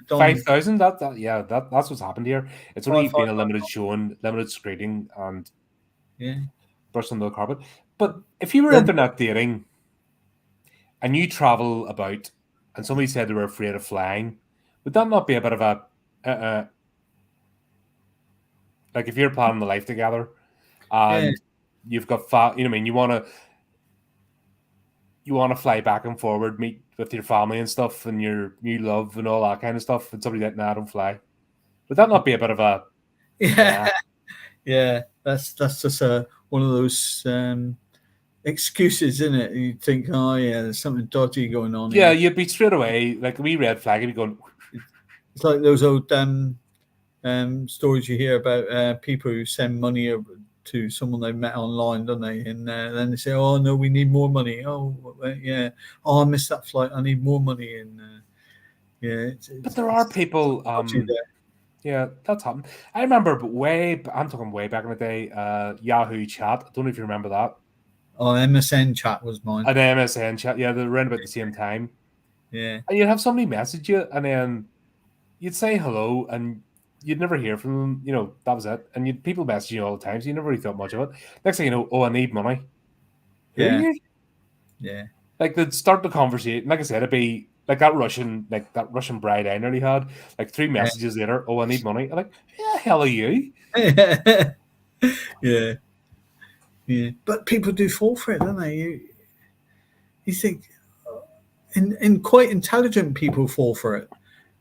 5,000. That's what's happened here. It's only been a limited showing, limited screening, and brushed under the carpet. But if you were Then, internet dating and you travel about, and somebody said they were afraid of flying, would that not be a bit of a like if you're planning the life together yeah, and you've got you know what I mean, you want to fly back and forward, meet with your family and stuff, and your new love and all that kind of stuff, and somebody that nah, don't fly. Would that not be a bit of a yeah, nah? yeah. That's just one of those excuses, isn't it? You think, oh yeah, there's something dodgy going on Yeah, here. you'd be straight away like a wee red flag. You'd be going, It's like those old stories you hear about people who send money over to someone they met online, don't they? And then they say, "Oh no, we need more money." Oh yeah. Oh, I missed that flight. I need more money. And yeah, but there are it's people. dodgy there. Yeah, that's happened. I remember, but I'm talking way back in the day. Yahoo Chat. I don't know if you remember that. Oh, MSN chat was mine. An MSN chat. Yeah, they're around about the same time. Yeah, And you'd have somebody message you, and then you'd say hello, and you'd never hear from them. You know, that was it. And you'd people message you all the time, so you never really thought much of it. Next thing you know, oh, I need money. Who are yeah, you? yeah, Like they'd start the conversation. Like I said, it'd be like that Russian bride I nearly had. Like 3 messages later, oh, I need money. I'm like, yeah, hell are you? yeah. Yeah, yeah. But people do fall for it, don't they? You think, and quite intelligent people fall for it.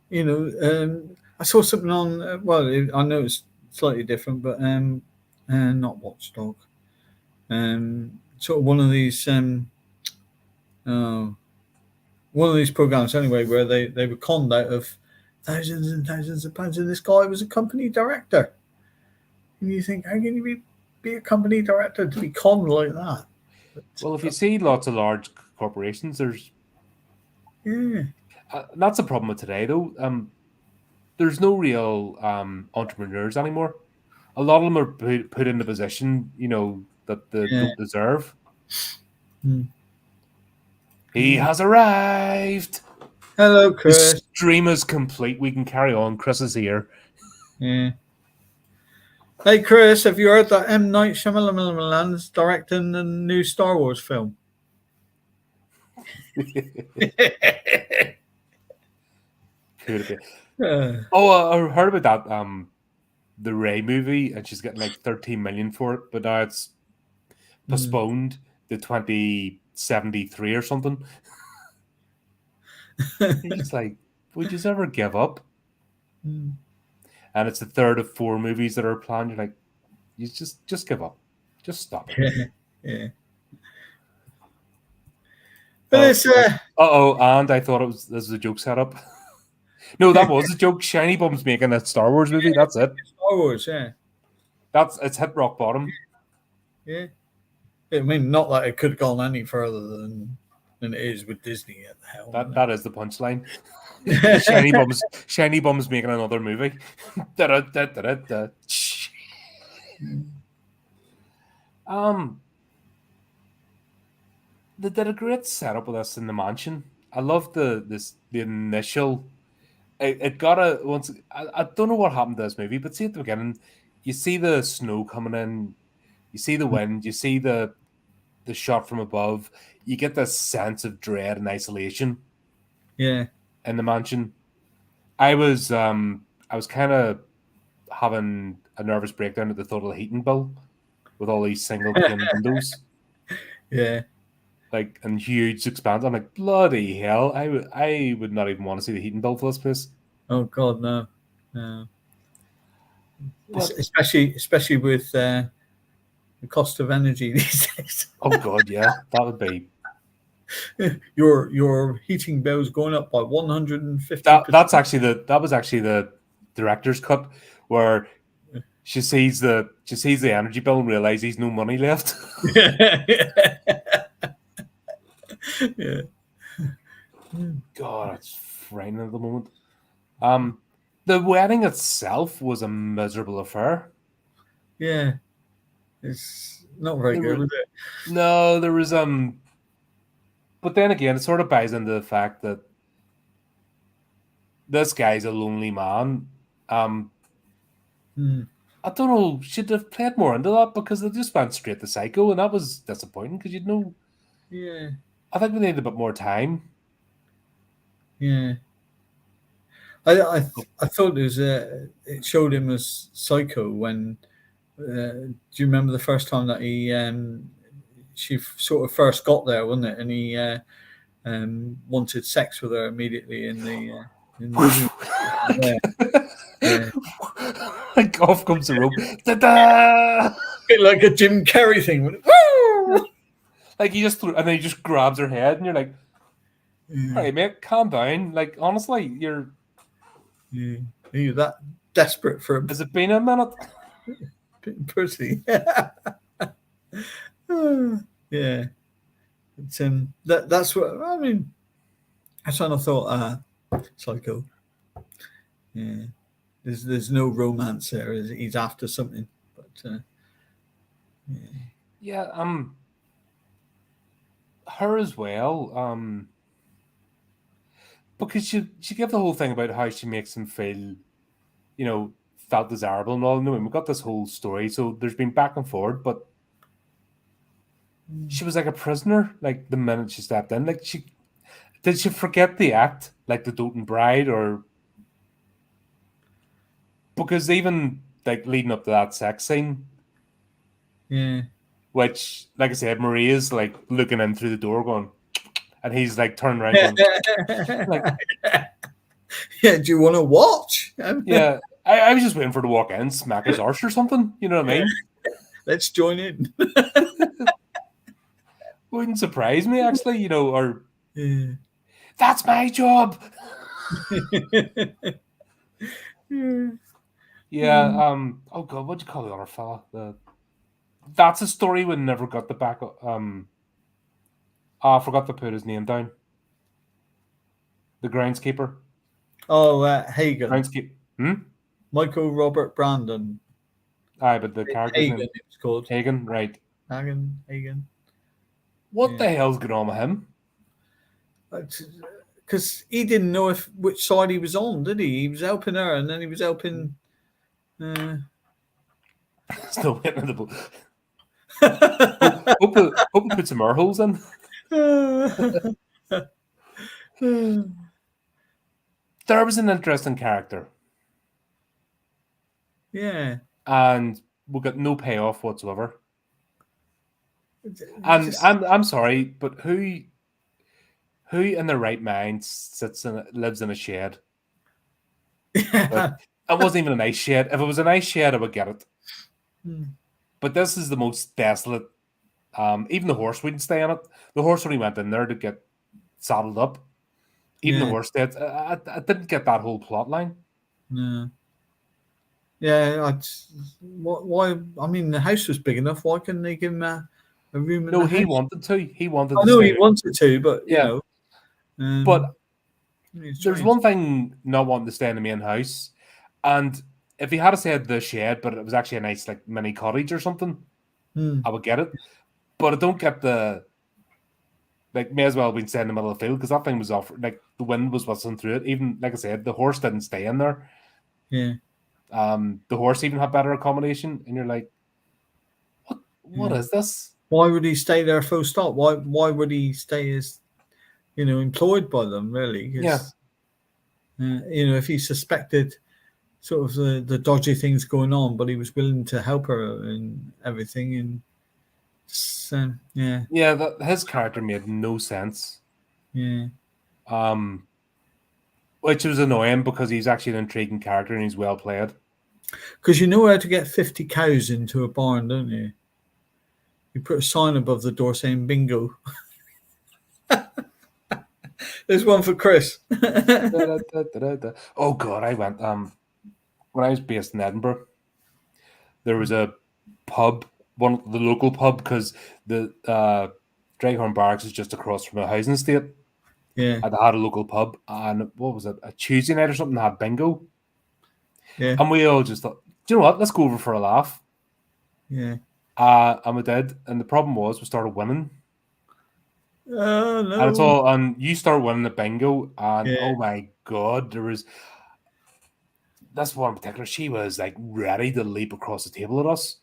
You know, I saw something on. I know it's slightly different, but not Watchdog. Sort of uh, one of these programs anyway, where they were conned out of thousands and thousands of pounds, and this guy was a company director. And you think, how can you be a company director to be conned like that? But, Well, if you see lots of large corporations, yeah, that's a problem with today though. There's no real entrepreneurs anymore. A lot of them are put in a position, you know, that they yeah, don't deserve. mm, He yeah. has arrived. Hello, The Chris. stream is complete. We can carry on. Chris is here. Yeah. Hey, Chris, have you heard that M. Night Shyamalan's directing the new Star Wars film? Could be. Uh, Oh, I heard about that. The Ray movie, and she's getting like 13 million for it, but now it's mm. postponed to 2073 or something. You're just like, would you ever give up? Mm. And it's the third of 4 movies that are planned. You're like, you just give up, just stop it. Yeah, yeah. But Oh, it's and I thought this was a joke setup. No, that was a joke. Shiny Bum's making a Star Wars movie. That's it. Star Wars, yeah, It's hit rock bottom. yeah. I mean, not that it could have gone any further than it is with Disney at the helm. That is the punchline. Isn't it? Shiny Bum's making another movie. Da-da-da-da-da-da. Um, they did a great setup with us in the mansion. I love the initial. It got a once. I don't know what happened to this movie, but see at the beginning, you see the snow coming in, you see the wind, you see the shot from above. You get this sense of dread and isolation Yeah. in the mansion. I was kind of having a nervous breakdown at the thought of the heating bill with all these single pane windows, Yeah. like and huge expanse. I'm like, bloody hell! I would not even want to see the heating bill for this place. Oh God, no, no. But Especially with the cost of energy these days. oh god, yeah, that would be Your heating bill's going up by 150%. that was actually the director's cut where she sees the energy bill and realizes no money left. Yeah. God, it's frightening at the moment. The wedding itself was a miserable affair. Yeah. It's not very There good, were was it? no, there was but then again, it sort of buys into the fact that this guy's a lonely man. Hmm. I don't know, should have played more into that because they just went straight to Psycho, and that was disappointing because Yeah, I think we needed a bit more time. yeah. I thought it showed him as psycho when. Do you remember the first time that she sort of first got there, wasn't it? And he wanted sex with her immediately in the room. Yeah, yeah. Like off comes the rope. Da-da! Bit like a Jim Carrey thing. Woo! Like he just threw, and then he just grabs her head, and you're like, Yeah, "All right, mate, calm down." Like honestly, yeah. You're that desperate for a has it been a minute? pussy. Yeah. It's, that's what I mean. That's when I thought, psycho. Yeah. There's no romance there. He's after something, but yeah. Yeah, her as well. Because she gave the whole thing about how she makes him feel, felt desirable and all. No, and we got this whole story, so there's been back and forth, but she was like a prisoner. Like the minute she stepped in, like did she forget the act, like the doting bride, or because even like leading up to that sex scene, Yeah. which, like I said, Maria's like looking in through the door, going, and he's like turning around, going, like, Yeah. Do you want to watch? yeah. I was just waiting for her to walk in, smack his arse or something. You know what I mean? Let's join in. Wouldn't surprise me actually. Or Yeah. that's my job. Yeah. Yeah. Oh god, what do you call the other fella? That's a story we never got the back. I forgot to put his name down. The groundskeeper. Oh, Hagen. Groundskeeper. Hmm. Michael Robert Brandon. Aye, but the character's Hagen, name it was called. Hagen. Right. Hagen. What Yeah. the hell's going on with him? Because he didn't know which side he was on, did he? He was helping her, and then he was helping. Still waiting in the boat. Hope he put some air holes in. There was an interesting character. Yeah. And we got no payoff whatsoever. And I'm sorry, but who in their right mind lives in a shed? Like, it wasn't even a nice shed. If it was a nice shed, I would get it. But this is the most desolate. Even the horse wouldn't stay in it. The horse only went in there to get saddled up. Even the horse did. I didn't get that whole plot line. No. Yeah, why? I mean, the house was big enough. Why couldn't they give him a room in the house? He wanted to. He wanted. I know he wanted to, but you know. But there's one thing not wanting to stay in the main house, and if he had said the shed, but it was actually a nice like mini cottage or something, I would get it. But I don't get the may as well have been staying in the middle of the field because that thing was off. Like the wind was whistling through it. Even like I said, the horse didn't stay in there. Yeah. The horse even had better accommodation, and you're like, what is this? Why would he stay there full stop? Why would he stay as employed by them? Really? Yeah. If he suspected sort of the dodgy things going on, but he was willing to help her and everything, and his character made no sense. Yeah. Which was annoying because he's actually an intriguing character and he's well played. Because you know how to get 50 cows into a barn, don't you? You put a sign above the door saying bingo. There's one for Chris. Oh god, I went when I was based in Edinburgh, there was a pub, the local pub, because the Dreghorn Barracks is just across from a housing estate. Yeah. And they had a local pub, and what was it, a Tuesday night or something, they had bingo. Yeah. And we all just thought, do you know what, let's go over for a laugh. Yeah. And we did, and the problem was we started winning. Oh no. And it's all, and you start winning the bingo, and oh my god, there was this one in particular, she was like ready to leap across the table at us.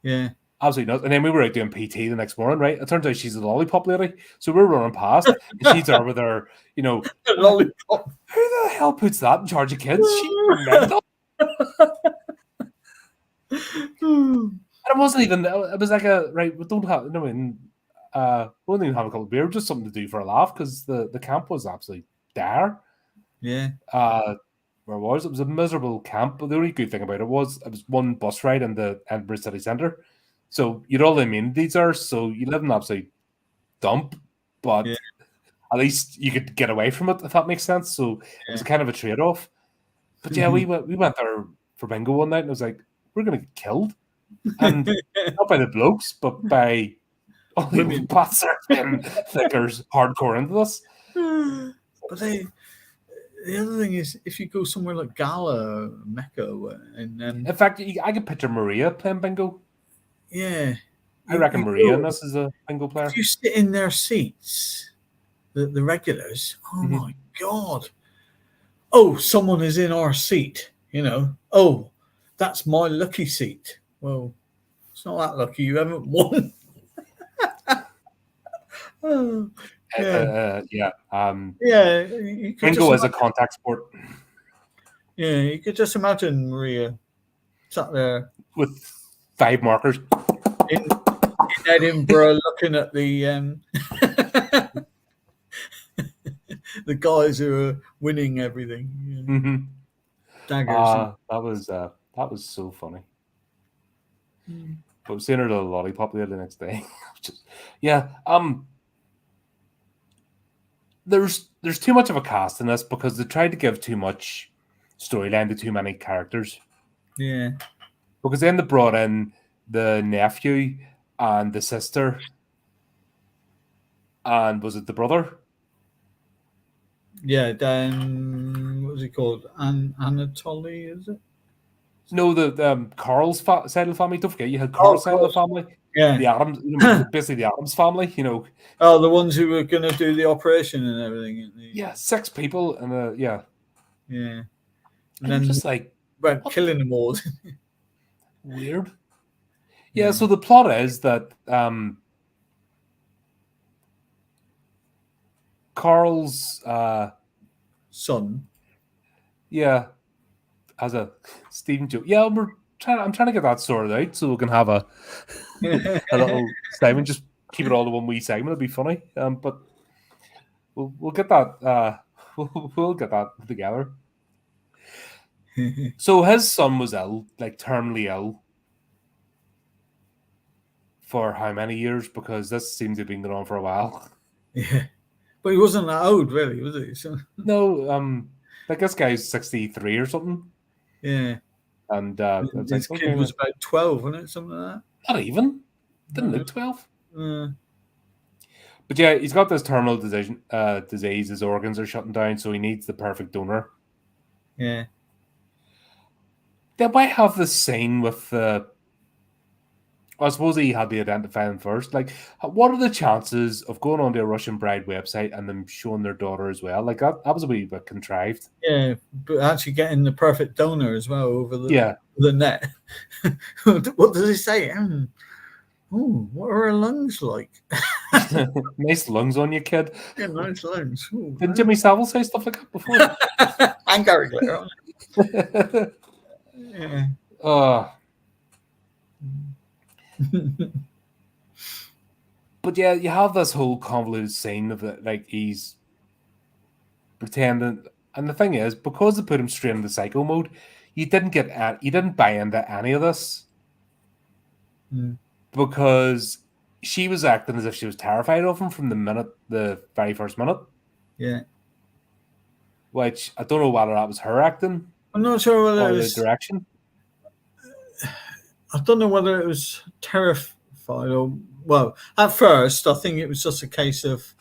Yeah. Absolutely not. And then we were out doing PT the next morning, right? It turns out she's a lollipop lady. So we're running past, and she's there with her, Lollipop. who the hell puts that in charge of kids? She's mental. And it wasn't even, it was like right, we don't have, no, we won't even have a couple of beers, just something to do for a laugh, because the camp was absolutely dire. Yeah. Where it was a miserable camp, but the only good thing about it was one bus ride in the Edinburgh city centre. So you'd all the amenities there, so you live in an absolute dump, but Yeah. at least you could get away from it, if that makes sense. So it was a kind of a trade-off. But yeah, we went there for bingo one night, and I was like, we're going to get killed. And not by the blokes, but by all the Women. bats and thickers hardcore into this. But the other thing is, if you go somewhere like Gala or Mecca, and In fact, I could picture Maria playing bingo. yeah, I reckon Maria and this is a bingo player. if you sit in their seats, the regulars, oh my God. Oh, someone is in our seat, Oh, that's my lucky seat. Well, it's not that lucky. You haven't won. Oh, yeah. Yeah. Yeah. You could Bingo just is a contact sport yeah, you could just imagine Maria sat there with 5 markers. in Edinburgh looking at the the guys who are winning everything. Mm-hmm. Daggers. That was so funny. But seeing her little lollipop there the next day. Yeah. There's too much of a cast in this because they tried to give too much storyline to too many characters. Yeah. Because then they brought in the nephew and the sister, and was it the brother? Yeah. Then what was he called? Anatoly, is it? No, the Carl's side of the family. Don't forget, you had Carl's side of the family. Yeah. The Adams, basically the Adams family. Oh, the ones who were going to do the operation and everything. Yeah, 6 people, and Yeah. And then just like killing them all. Weird. Yeah. So the plot is that Carl's son. Yeah, as a Stephen joke. Yeah, I'm trying to get that sorted out so we can have a little segment. Just keep it all to one wee segment. It'll be funny. But we'll get that. We'll get that together. So his son was ill, like terminally ill, for how many years? Because this seems to have been going on for a while. Yeah, but he wasn't that old, really, was he? So... No, like this guy's 63 or something. Yeah, and his kid was about 12, wasn't it? Something like that. Not even. Didn't look 12. But yeah, he's got this terminal disease. His organs are shutting down, so he needs the perfect donor. Yeah. Then why have this scene with the... I suppose he had to identify them first. Like, what are the chances of going onto a Russian bride website and them showing their daughter as well? Like, that was a wee bit contrived. Yeah, but actually getting the perfect donor as well over the net. What does he say? Oh, what are her lungs like? Nice lungs on you, kid. Yeah, nice lungs. Ooh, Didn't Jimmy Savile say stuff like that before? And Gary Glitter. Yeah. But yeah, you have this whole convoluted scene of it, like he's pretending, and the thing is, because they put him straight into psycho mode, you didn't buy into any of this because she was acting as if she was terrified of him from the very first minute. Yeah. Which I don't know whether that was her acting. I'm not sure whether it was the direction. I don't know whether it was terrified or, well, at first I think it was just a case of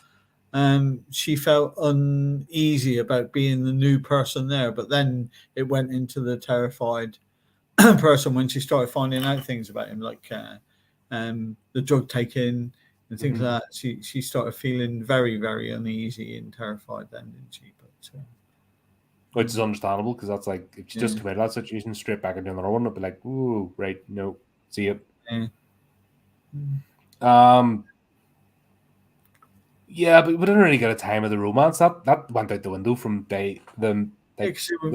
she felt uneasy about being the new person there, but then it went into the terrified person when she started finding out things about him, like the drug taking and things like that. She started feeling very, very uneasy and terrified then, didn't she? But which is understandable because that's like if you just come out of that situation straight back into another one, it'd be like, ooh, right, no, see it. Yeah, but we didn't really get a time of the romance. That went out the window from the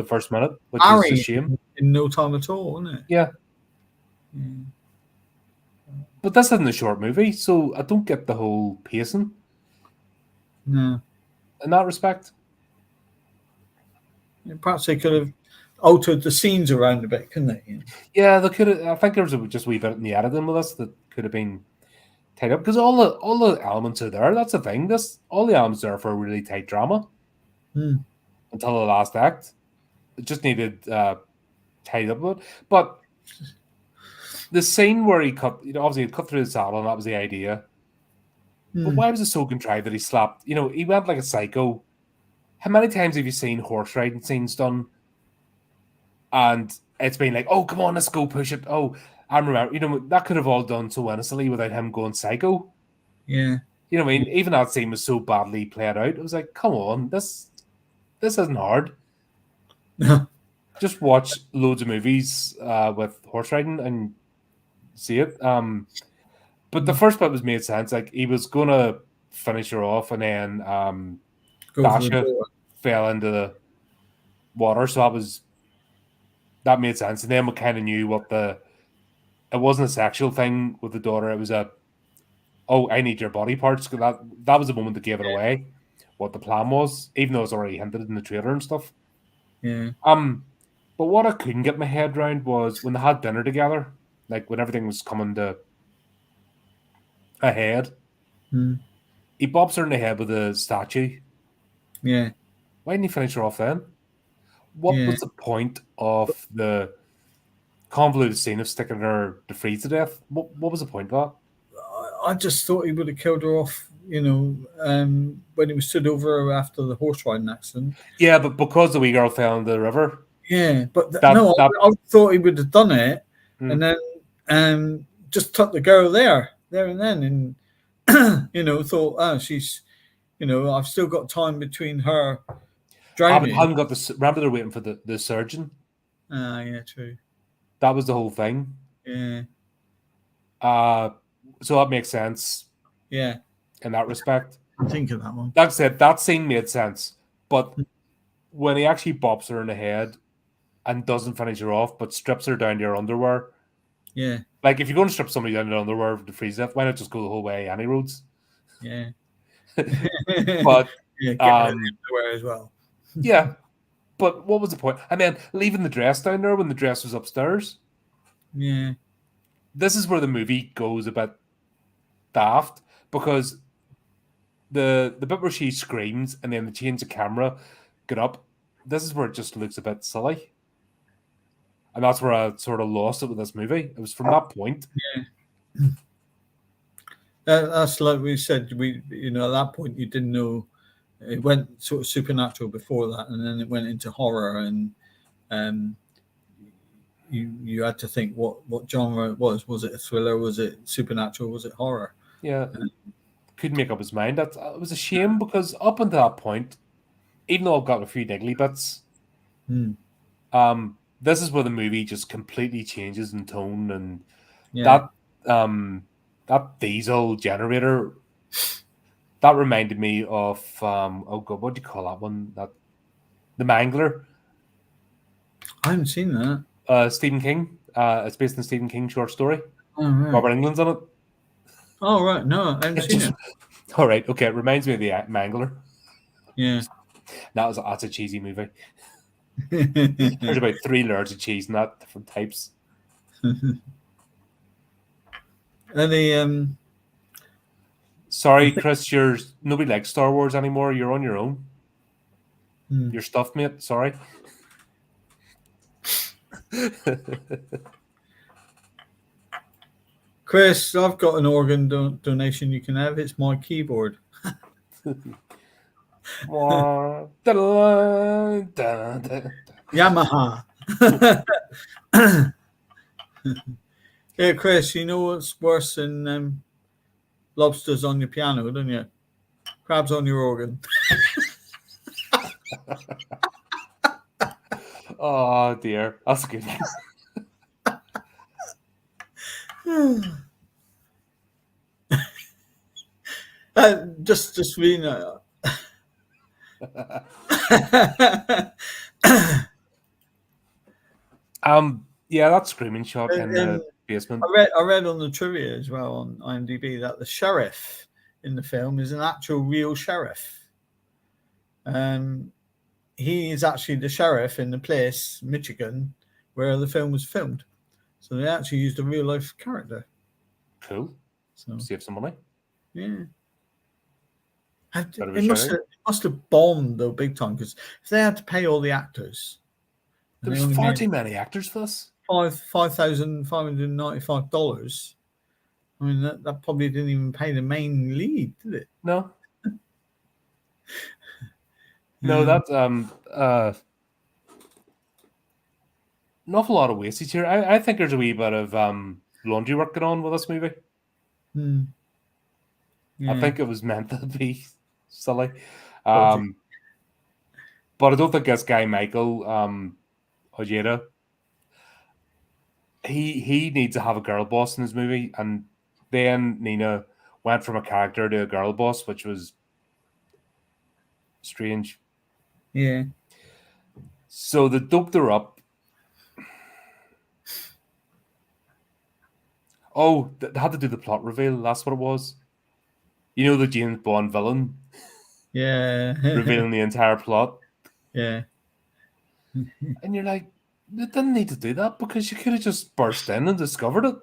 first minute, which is a shame. In no time at all, wasn't it? Yeah. But this isn't a short movie, so I don't get the whole pacing. No. In that respect. Perhaps they could have altered the scenes around a bit, couldn't they? Yeah, they could have. I think there was just a wee bit in the editing with us that could have been tied up because all the elements are there. That's the thing. All the elements are for a really tight drama until the last act. It just needed tied up with it. But the scene where he cut, obviously he cut through the saddle, and that was the idea. But why was it so contrived that he slapped? He went like a psycho. How many times have you seen horse riding scenes done? And it's been like, oh, come on, let's go push it. Oh, I remember, that could have all done so innocently without him going psycho. Yeah. You know what I mean? Even that scene was so badly played out. It was like, come on, this isn't hard. Just watch loads of movies with horse riding and see it. But the first bit was made sense. Like he was gonna finish her off, and then Dasha fell into the water, so that made sense. And then we kind of knew it wasn't a sexual thing with the daughter. It was I need your body parts. That was the moment that gave it away. What the plan was, even though it was already hinted in the trailer and stuff. Yeah. But what I couldn't get my head around was when they had dinner together, like when everything was coming to a head. He bobs her in the head with a statue. Yeah. Why didn't he finish her off then? What was the point of the convoluted scene of sticking her to freeze to death? What was the point of that? I just thought he would have killed her off, when he was stood over her after the horse riding accident. Yeah, but because the wee girl fell into the river. Yeah, but I thought he would have done it and then just took the girl there and then, and thought, oh, she's, I've still got time between her driving. I haven't got remember they're waiting for the surgeon. Yeah, true. That was the whole thing. Yeah. So that makes sense. Yeah. In that respect. I'm thinking that one. Like I said, that scene made sense. But when he actually bops her in the head and doesn't finish her off, but strips her down to her underwear. Yeah. Like if you're going to strip somebody down to their underwear to freeze death, why not just go the whole way any roads? Yeah. But get underwear as well. Yeah. But what was the point? I mean, leaving the dress down there when the dress was upstairs. Yeah. This is where the movie goes a bit daft because the bit where she screams and then they change the camera, get up. This is where it just looks a bit silly. And that's where I sort of lost it with this movie. It was from that point. Yeah. That's like we said, at that point you didn't know. It went sort of supernatural before that, and then it went into horror, and you had to think what genre it was. Was it a thriller? Was it supernatural? Was it horror? Yeah, couldn't make up his mind. It was a shame because up until that point, even though I've got a few niggly bits, this is where the movie just completely changes in tone, and that diesel generator. That reminded me of what do you call that one? The Mangler. I haven't seen that. Stephen King. It's based on Stephen King's short story. Oh, right. Robert Englund's on it. Oh right, no, I haven't seen it. All right, okay. It reminds me of the Mangler. Yeah, that's a cheesy movie. There's about 3 layers of cheese in that, different types. Sorry, Chris, nobody likes Star Wars anymore. You're on your own. You're stuffed, mate. Sorry. Chris, I've got an organ donation you can have. It's my keyboard. Yamaha. Yeah, Chris, you know what's worse than lobsters on your piano, don't you? Crabs on your organ. Oh dear, that's good. Just reading. Yeah, that screaming shot in And the basement. I read on the trivia as well on IMDb that the sheriff in the film is an actual real sheriff. He is actually the sheriff in the place, Michigan, where the film was filmed. So they actually used a real life character. Cool. So Save some money. yeah, Bit of a it shout out. must have bombed though big time, because if they had to pay all the actors and they There's only far made too many actors for this. $5,595. I mean, that probably didn't even pay the main lead, did it? No, no, that's an awful lot of wastage here. I think there's a wee bit of laundry work going on with this movie. Hmm. I Yeah. think it was meant to be silly. Dodgy. But I don't think this guy Michael Ojeda, he needs to have a girl boss in his movie, and then Nina went from a character to a girl boss, which was strange. Yeah. So they doped her up. Oh, they had to do the plot reveal. That's what it was. You know, the James Bond villain Yeah. revealing the entire plot. Yeah. And you're like, they didn't need to do that because you could have just burst in and discovered it.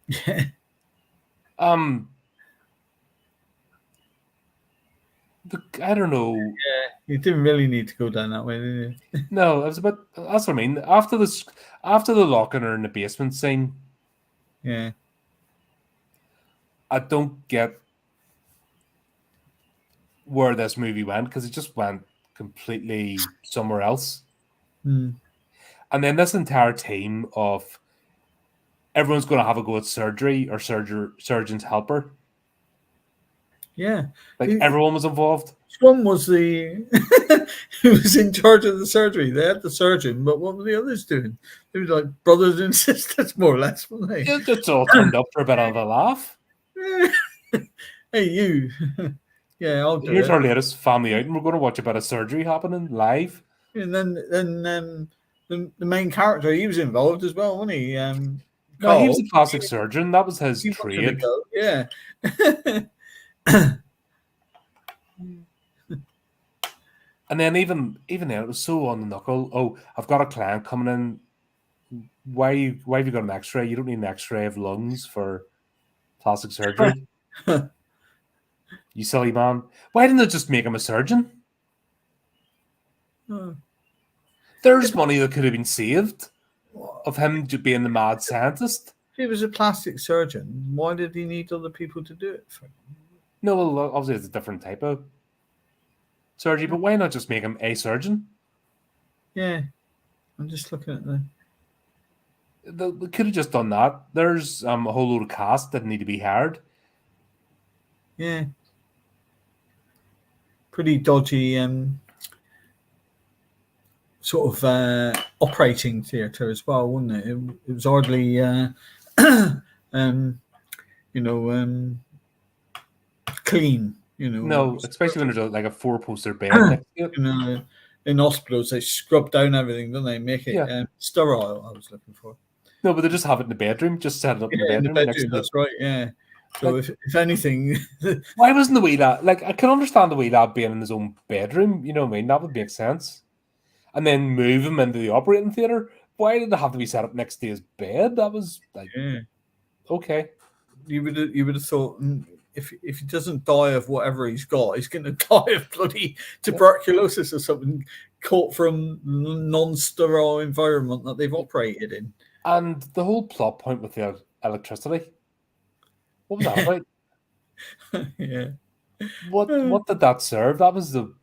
Yeah. I don't know. You didn't really need to go down that way, did you? No, it was about. That's what I mean. After the locking her in the basement scene, Yeah. I don't get where this movie went because it just went completely somewhere else. Hmm. And then this entire team of everyone's going to have a go at surgery or surgeon's helper. Yeah. Like everyone was involved. One was the who was in charge of the surgery. They had the surgeon, but what were the others doing? They were like brothers and sisters, more or less, weren't they? It just all turned up for a bit of a laugh. Hey, you. Yeah, I'll do Here's it. our latest family out, and we're going to watch a bit of surgery happening live. And then the main character, he was involved as well, wasn't he? No, he was Carl. a plastic surgeon. That was his He wanted to trade. go. Yeah. And then even then, it was so on the knuckle. Oh, I've got a client coming in. Why have you got an X-ray? You don't need an X-ray of lungs for plastic surgery. You silly man. Why didn't they just make him a surgeon? There's money that could have been saved of him being the mad scientist. If he was a plastic surgeon, why did he need other people to do it for him? No, well, obviously it's a different type of surgery, but why not just make him a surgeon? Yeah. I'm just looking at They could have just done that. There's a whole load of cast that need to be hired. Yeah. Pretty dodgy sort of operating theatre as well, wasn't it? It was hardly clean, No, especially when there's like a 4-poster bed next to it. In hospitals they scrub down everything, don't they? Make it sterile, I was looking for. No, but they just have it in the bedroom, just set it up in the bedroom. Next to that's right, yeah. So if anything... Why wasn't the wee lad... Like, I can understand the wee lad being in his own bedroom, you know what I mean? That would make sense. And then move him into the operating theatre. Why did it have to be set up next to his bed? That was, like... Yeah. Okay. You would have thought... If he doesn't die of whatever he's got, he's going to die of bloody tuberculosis or something caught from non-sterile environment that they've operated in. And the whole plot point with the electricity, what was that about? Yeah. What did that serve? That was the...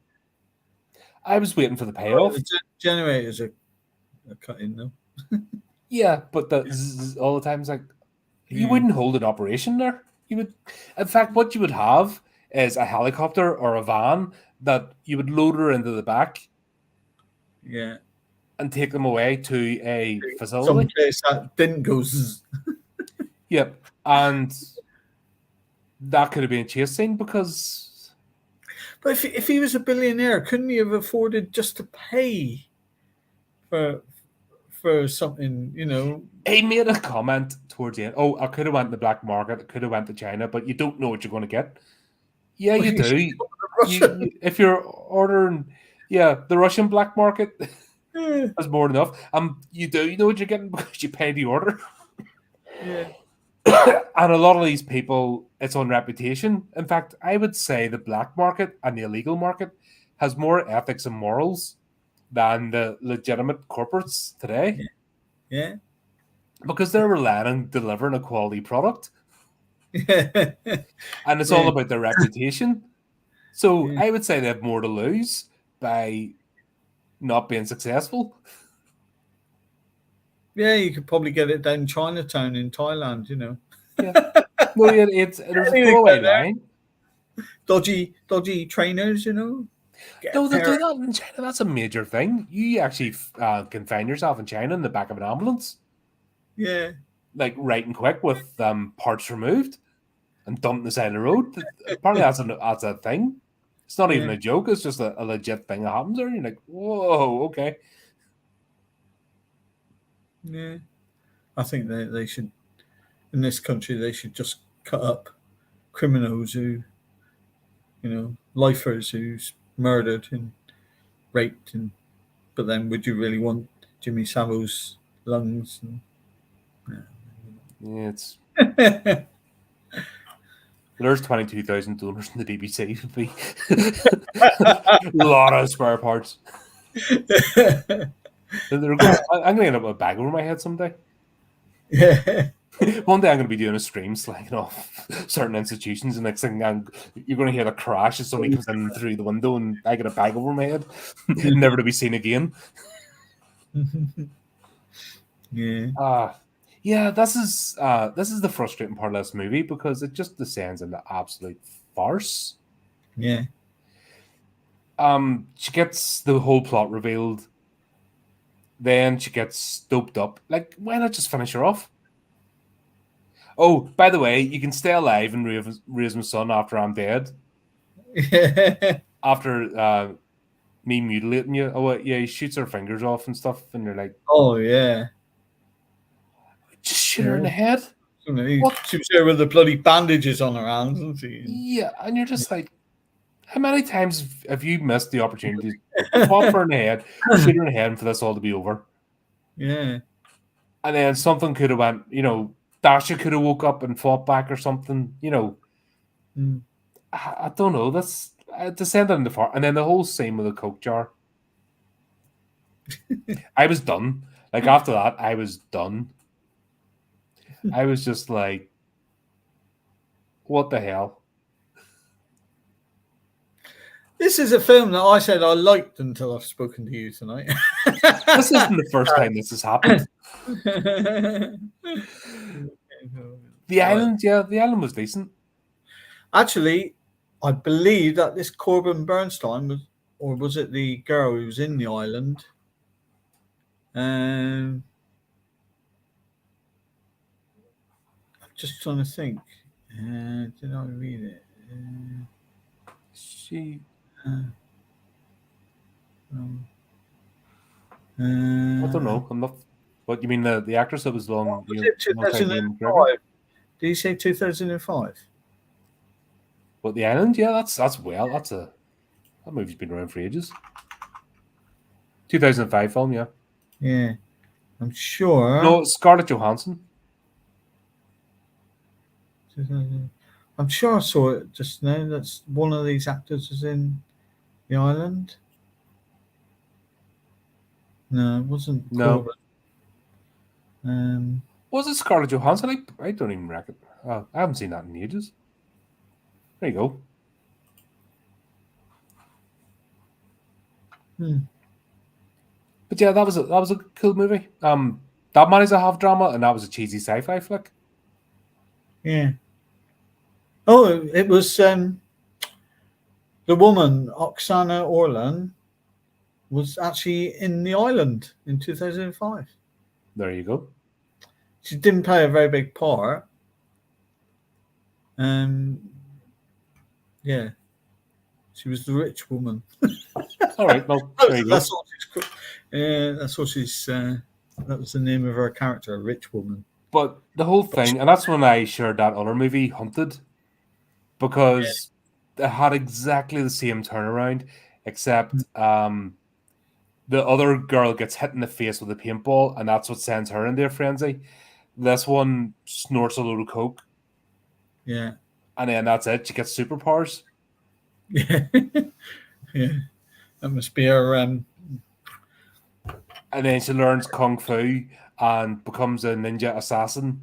I was waiting for the payoff. The generators are cut in though. Yeah, but the zzz all the time is like, you wouldn't hold an operation there. You would, in fact, what you would have is a helicopter or a van that you would load her into the back. Yeah. and take them away to a facility. Someplace that didn't go zzz. Yep. And that could have been a chase scene because But if he was a billionaire, couldn't he have afforded just to pay for something, he made a comment towards the end. Oh, I could have went to the black market, I could have went to China, but you don't know what you're going to get. Yeah, you do. If you're ordering, the Russian black market is more than enough. You do know what you're getting because you pay the order. Yeah. And a lot of these people, it's on reputation. In fact, I would say the black market and the illegal market has more ethics and morals than the legitimate corporates today. Yeah. Because they're relying on delivering a quality product. Yeah. And it's all about their reputation. So I would say they have more to lose by not being successful. Yeah, you could probably get it down Chinatown in Thailand, Yeah. No, there's a throwaway line. Dodgy trainers, No, they do that in China. That's a major thing. You actually can find yourself in China in the back of an ambulance. Yeah. Like right and quick with parts removed and dumped on the side of the road. Apparently that's a thing. It's not even a joke. It's just a legit thing that happens there. You're like, whoa, okay. Yeah. I think they should, in this country, they should just cut up criminals who, lifers who's murdered and raped. But then would you really want Jimmy Savile's lungs? Yeah, it's... There's 22,000 donors in the BBC. Would be a lot of spare parts. I'm going to end up with a bag over my head someday. Yeah. One day I'm going to be doing a stream slagging off certain institutions, and next thing you're going to hear the crash as somebody comes in through the window, and I get a bag over my head, never to be seen again. Yeah. Yeah, this is the frustrating part of this movie because it just descends into absolute farce. Yeah. She gets the whole plot revealed. Then she gets doped up. Like, why not just finish her off? Oh, by the way, you can stay alive and raise my son after I'm dead. Yeah. After me mutilating you. Oh, yeah, he shoots her fingers off and stuff, and you're like, oh, yeah. Just shoot her in the head. She was there with the bloody bandages on her hands, isn't she? Yeah, and you're just like, how many times have you missed the opportunity to pop her in the head, shoot her in the head, and for this all to be over? Yeah. And then something could have went, Dasha could have woke up and fought back or something, I don't know. That's descended into far. And then the whole scene with the Coke jar. I was done. Like, after that, I was done. I was just like, what the hell? This is a film that I said I liked until I've spoken to you tonight. This isn't the first time this has happened. The Island, the Island was decent. Actually, I believe that this Corbin Bernstein was, or was it the girl who was in the island? I'm just trying to think. Did I read it? She. I don't know. I'm not. What you mean? The actress that was long? Was it 2005? Did you say 2005? What, The Island? Yeah, that's that movie's been around for ages. 2005 film, yeah. Yeah, I'm sure. No, Scarlett Johansson. I'm sure I saw it just now. That's one of these actors is in The Island. No, it wasn't. No. Corbin. Was it Scarlett Johansson? I don't even reckon. I haven't seen that in ages. There you go. But yeah, that was a cool movie. That Man is a half drama, and that was a cheesy sci-fi flick. Yeah. Oh, it was the woman Oksana Orlan. was actually in the island in 2005. There you go. She didn't play a very big part. Yeah, she was the rich woman. All right, well, there you go. That's what she's. That's what she's. That was the name of her character, a rich woman. But the whole thing, and that's when I shared that other movie, Hunted, because it had exactly the same turnaround, except the other girl gets hit in the face with a paintball, and that's what sends her into a frenzy. This one snorts a load of coke, Yeah, and then that's it. She gets superpowers. yeah, yeah. That must be her. And then she learns kung fu and becomes a ninja assassin.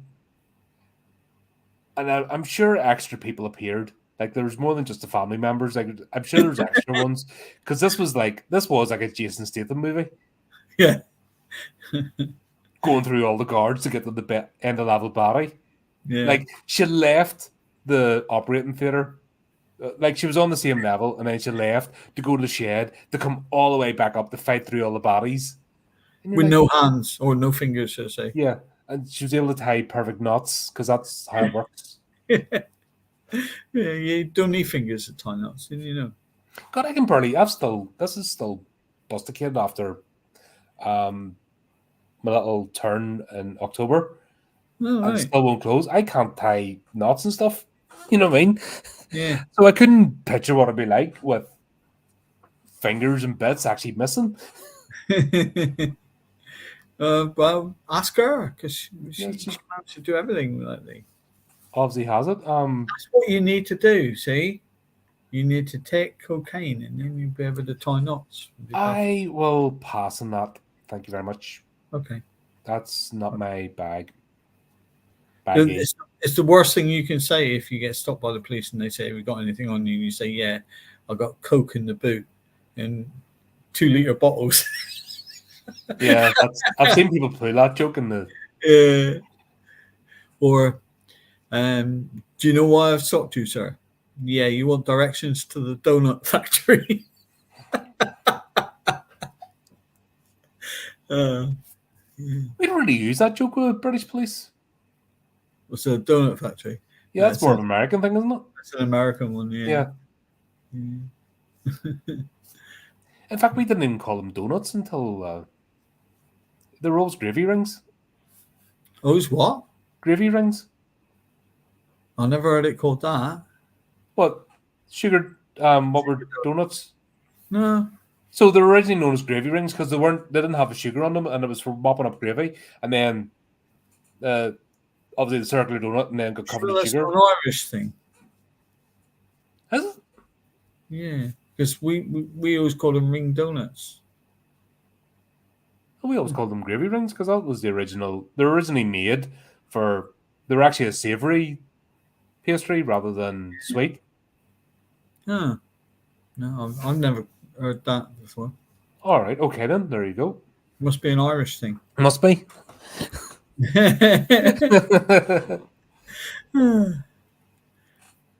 And I'm sure extra people appeared. Like there was more than just the family members. Like I'm sure there's extra ones because this was like a Jason Statham movie. Yeah, Going through all the guards to get to the end of level body. yeah. Like she left the operating theater. Like she was on the same level, and then she left to go to the shed to come all the way back up to fight through all the bodies. With Like, no hands or no fingers, should I say? yeah, and she was able to tie perfect knots because that's how it works. Yeah, you don't need fingers to tie knots, you know. God, I can barely. This is still busticated after my little turn in October, Oh, and right. still won't close. I can't tie knots and stuff. You know what I mean? Yeah. So I couldn't picture what it'd be like with fingers and bits actually missing. Well, ask her because she Yeah, she managed to do everything like that. obviously has it. That's what you need to do. See, you need to take cocaine, and then you'll be able to tie knots. I will pass on that. Thank you very much. Okay. That's not my bag. Baggy. It's the worst thing you can say if you get stopped by the police and they say, "Have you got anything on you?" And you say, "Yeah, I got coke in the boot and 2-liter bottles." Yeah, I've seen people play that joke in the. Or, do you know why I've stopped you, sir? Yeah, you want directions to the donut factory. We don't really use that joke with British police. What's a donut factory? Yeah, that's more of an American thing, isn't it? It's an American one, yeah. In fact, we didn't even call them donuts until the Rolls gravy rings. Oh, it's what? Gravy rings? I never heard it called that. What? Sugar, what were donuts? No. So they were originally known as gravy rings because they didn't have a sugar on them, and it was for mopping up gravy. And then, obviously, the circular donut, and then got covered in That's sugar. an Irish thing. Is it? Yeah, because we always call them ring donuts. We always called them gravy rings because that was the original. They were originally made for. They were actually a savoury pastry rather than sweet. Huh. No, I've never heard that before. All right, okay then. There you go. Must be an Irish thing. Must be.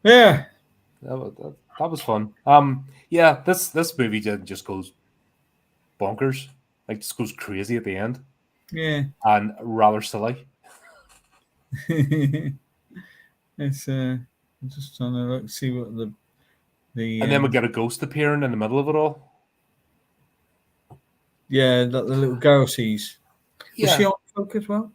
Yeah. That was fun. Yeah, this movie just goes bonkers. Like just goes crazy at the end. Yeah. And rather silly. It's I'm just trying to look, see what the And then we get a ghost appearing in the middle of it all. Yeah, that the little girl sees. Yeah. Was she on coke as well?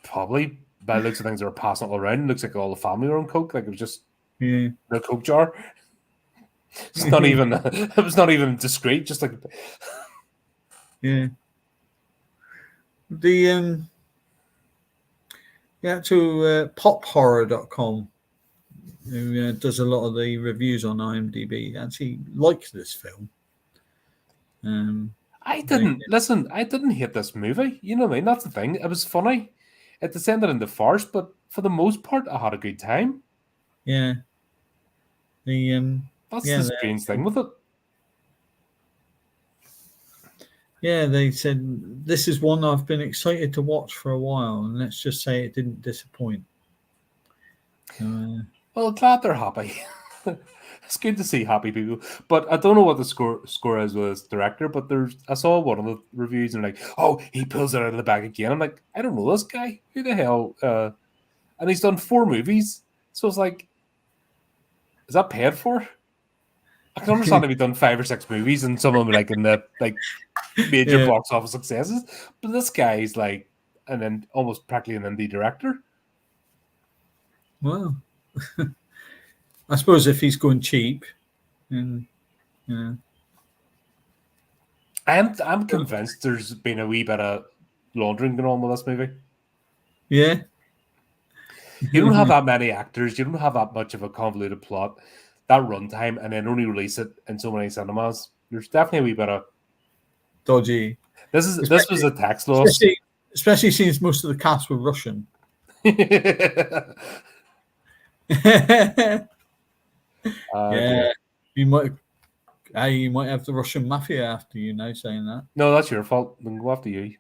Probably by the looks of things they were passing it all around. It looks like all the family were on coke. Like it was just Yeah. the coke jar. It's not even it was not even discreet, just like Yeah. The to pophorror.com, who does a lot of the reviews on IMDb, actually likes this film. I didn't hate this movie. You know what I mean? That's the thing. It was funny. It descended into farce, but for the most part, I had a good time. Yeah. That's the strange thing with it. Yeah, they said this is one I've been excited to watch for a while, and let's just say it didn't disappoint. Well, glad they're happy. It's good to see happy people, but I don't know what the score is with this director. But I saw one of the reviews and like, oh, he pulls it out of the bag again. I'm like, I don't know this guy. Who the hell? And he's done 4 movies, so it's like, is that paid for? I can understand if he's done 5 or 6 movies and some of them like in the major Yeah. box office successes, but this guy's like, and then almost practically an indie director. Well, I suppose if he's going cheap, and I'm convinced there's been a wee bit of laundering going on with this movie. yeah, You don't have that many actors. You don't have that much of a convoluted plot. That runtime, and then only release it in so many cinemas. There's definitely a wee bit of dodgy. this was a tax loss. Especially since most of the cast were Russian. Yeah, you might have the Russian mafia after you now saying that. No, that's your fault. Then go after you.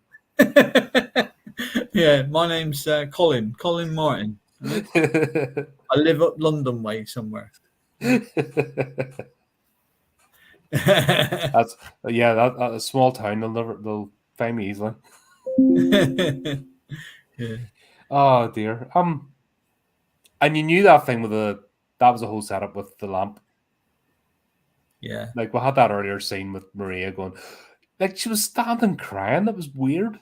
Yeah, my name's Colin Martin. Right? I live up London way somewhere. That's that a small town. They'll find me easily. Yeah. Oh dear. And you knew that thing with that was a whole setup with the lamp. Yeah. Like we had that earlier scene with Maria going, like she was standing crying. That was weird.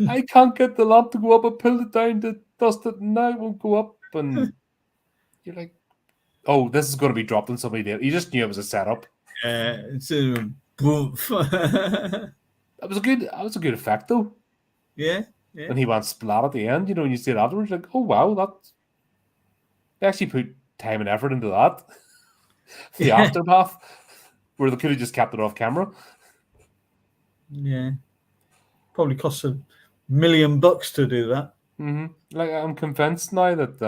I can't get the lamp to go up. I pulled it down to dust it, and now it won't go up. And you're like, oh, this is going to be dropped on somebody there. You just knew it was a setup. Yeah, it's a boof. That was a good effect though. Yeah. When he went splat at the end, and you see it afterwards, like, oh wow, they actually put time and effort into that. The aftermath, where they could have just kept it off camera. Yeah. Probably cost $1 million to do that. Mm-hmm. Like I'm convinced now that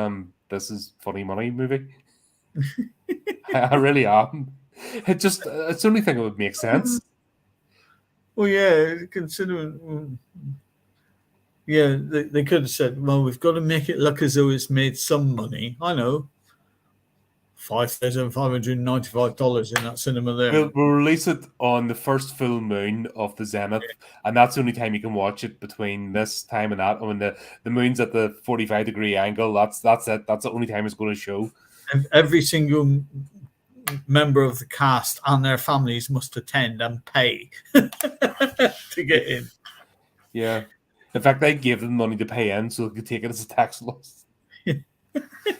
this is funny money movie. I really am. It's the only thing that would make sense. Well, yeah, considering, yeah, they could have said, well, we've got to make it look as though it's made some money. I know, $5,595 in that cinema there. We'll release it on the first full moon of the zenith, and that's the only time you can watch it between this time and that. When the moon's at the 45-degree angle, that's it. That's the only time it's going to show. Every single member of the cast and their families must attend and pay to get in. Yeah. In fact, they gave them money to pay in so they could take it as a tax loss. Yeah,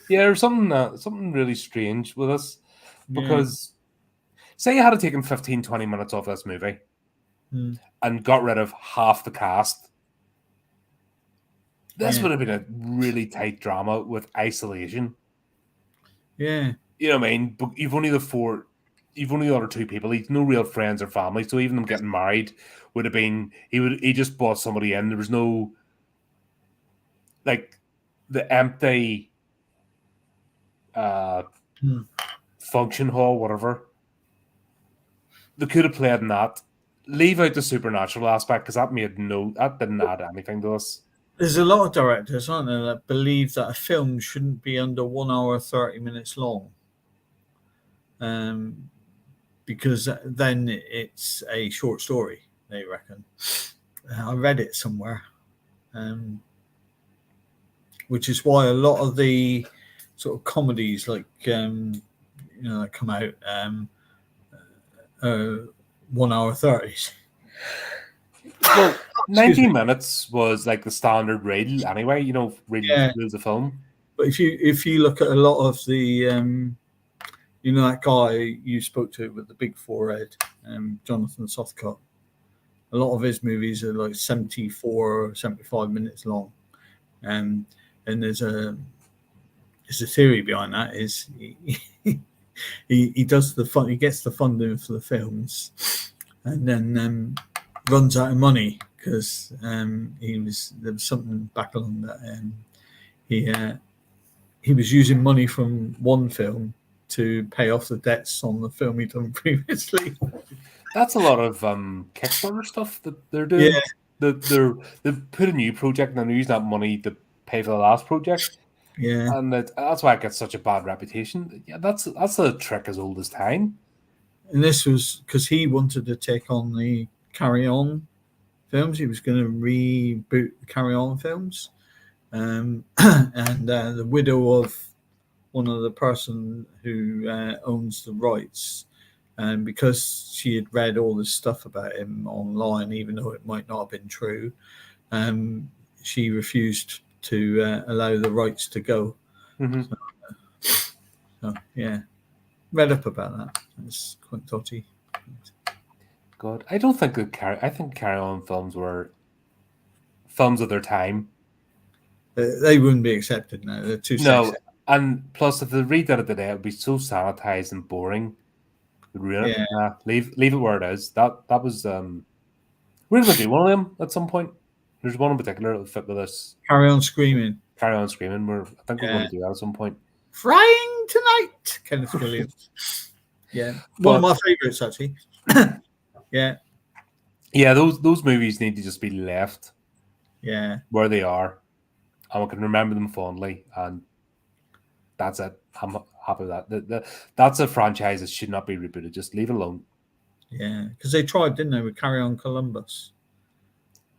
there's something really strange with this. Because say you had taken 15, 20 minutes off this movie and got rid of half the cast. This would have been a really tight drama with isolation. Yeah. You know what I mean? But you've only the other 2 people. He's no real friends or family. So even them getting married would have been he just brought somebody in. There was no like the empty function hall, whatever. They could have played in that. Leave out the supernatural aspect because that didn't add anything to us. There's a lot of directors, aren't there, that believe that a film shouldn't be under 1 hour 30 minutes long, because then it's a short story. They reckon. I read it somewhere, which is why a lot of the sort of comedies like that come out 1 hour 30s. Well, 90 minutes was like the standard reel anyway, reels of film. But if you look at a lot of the that guy you spoke to with the big forehead, Jonathan Sothcott, a lot of his movies are like 74 or 75 minutes long. And there's a theory behind that is he does he gets the funding for the films and then runs out of money because there was something back along that he was using money from one film to pay off the debts on the film he'd done previously. That's a lot of Kickstarter stuff that they're doing. Yeah. They put a new project and they're using that money to pay for the last project. Yeah. and that's why it gets such a bad reputation. Yeah, that's a trick as old as time. And this was because he wanted to take on the Carry On films. He was going to reboot the Carry On films. And the widow of one of the person who owns the rights, and because she had read all this stuff about him online, even though it might not have been true, she refused to allow the rights to go. Mm-hmm. So yeah, read up about that. It's quite dodgy. God, I don't think I think Carry On films were films of their time. They wouldn't be accepted now. They're too No, sexy. and plus, if they read that today, it would be so sanitized and boring. It would ruin it. Yeah, Nah, leave it where it is. That was we're gonna do one of them at some point. There's one in particular that would fit with us. Carry On Screaming. Carry On Screaming. I think we're Yeah. going to do that at some point. Frying Tonight, Kenneth Williams. Yeah, one of my favourites actually. Yeah, yeah, those movies need to just be left yeah, where they are, and we can remember them fondly, and that's it. I'm happy with that. That's a franchise that should not be rebooted. Just leave it alone. yeah. Because they tried, didn't they, with Carry On Columbus,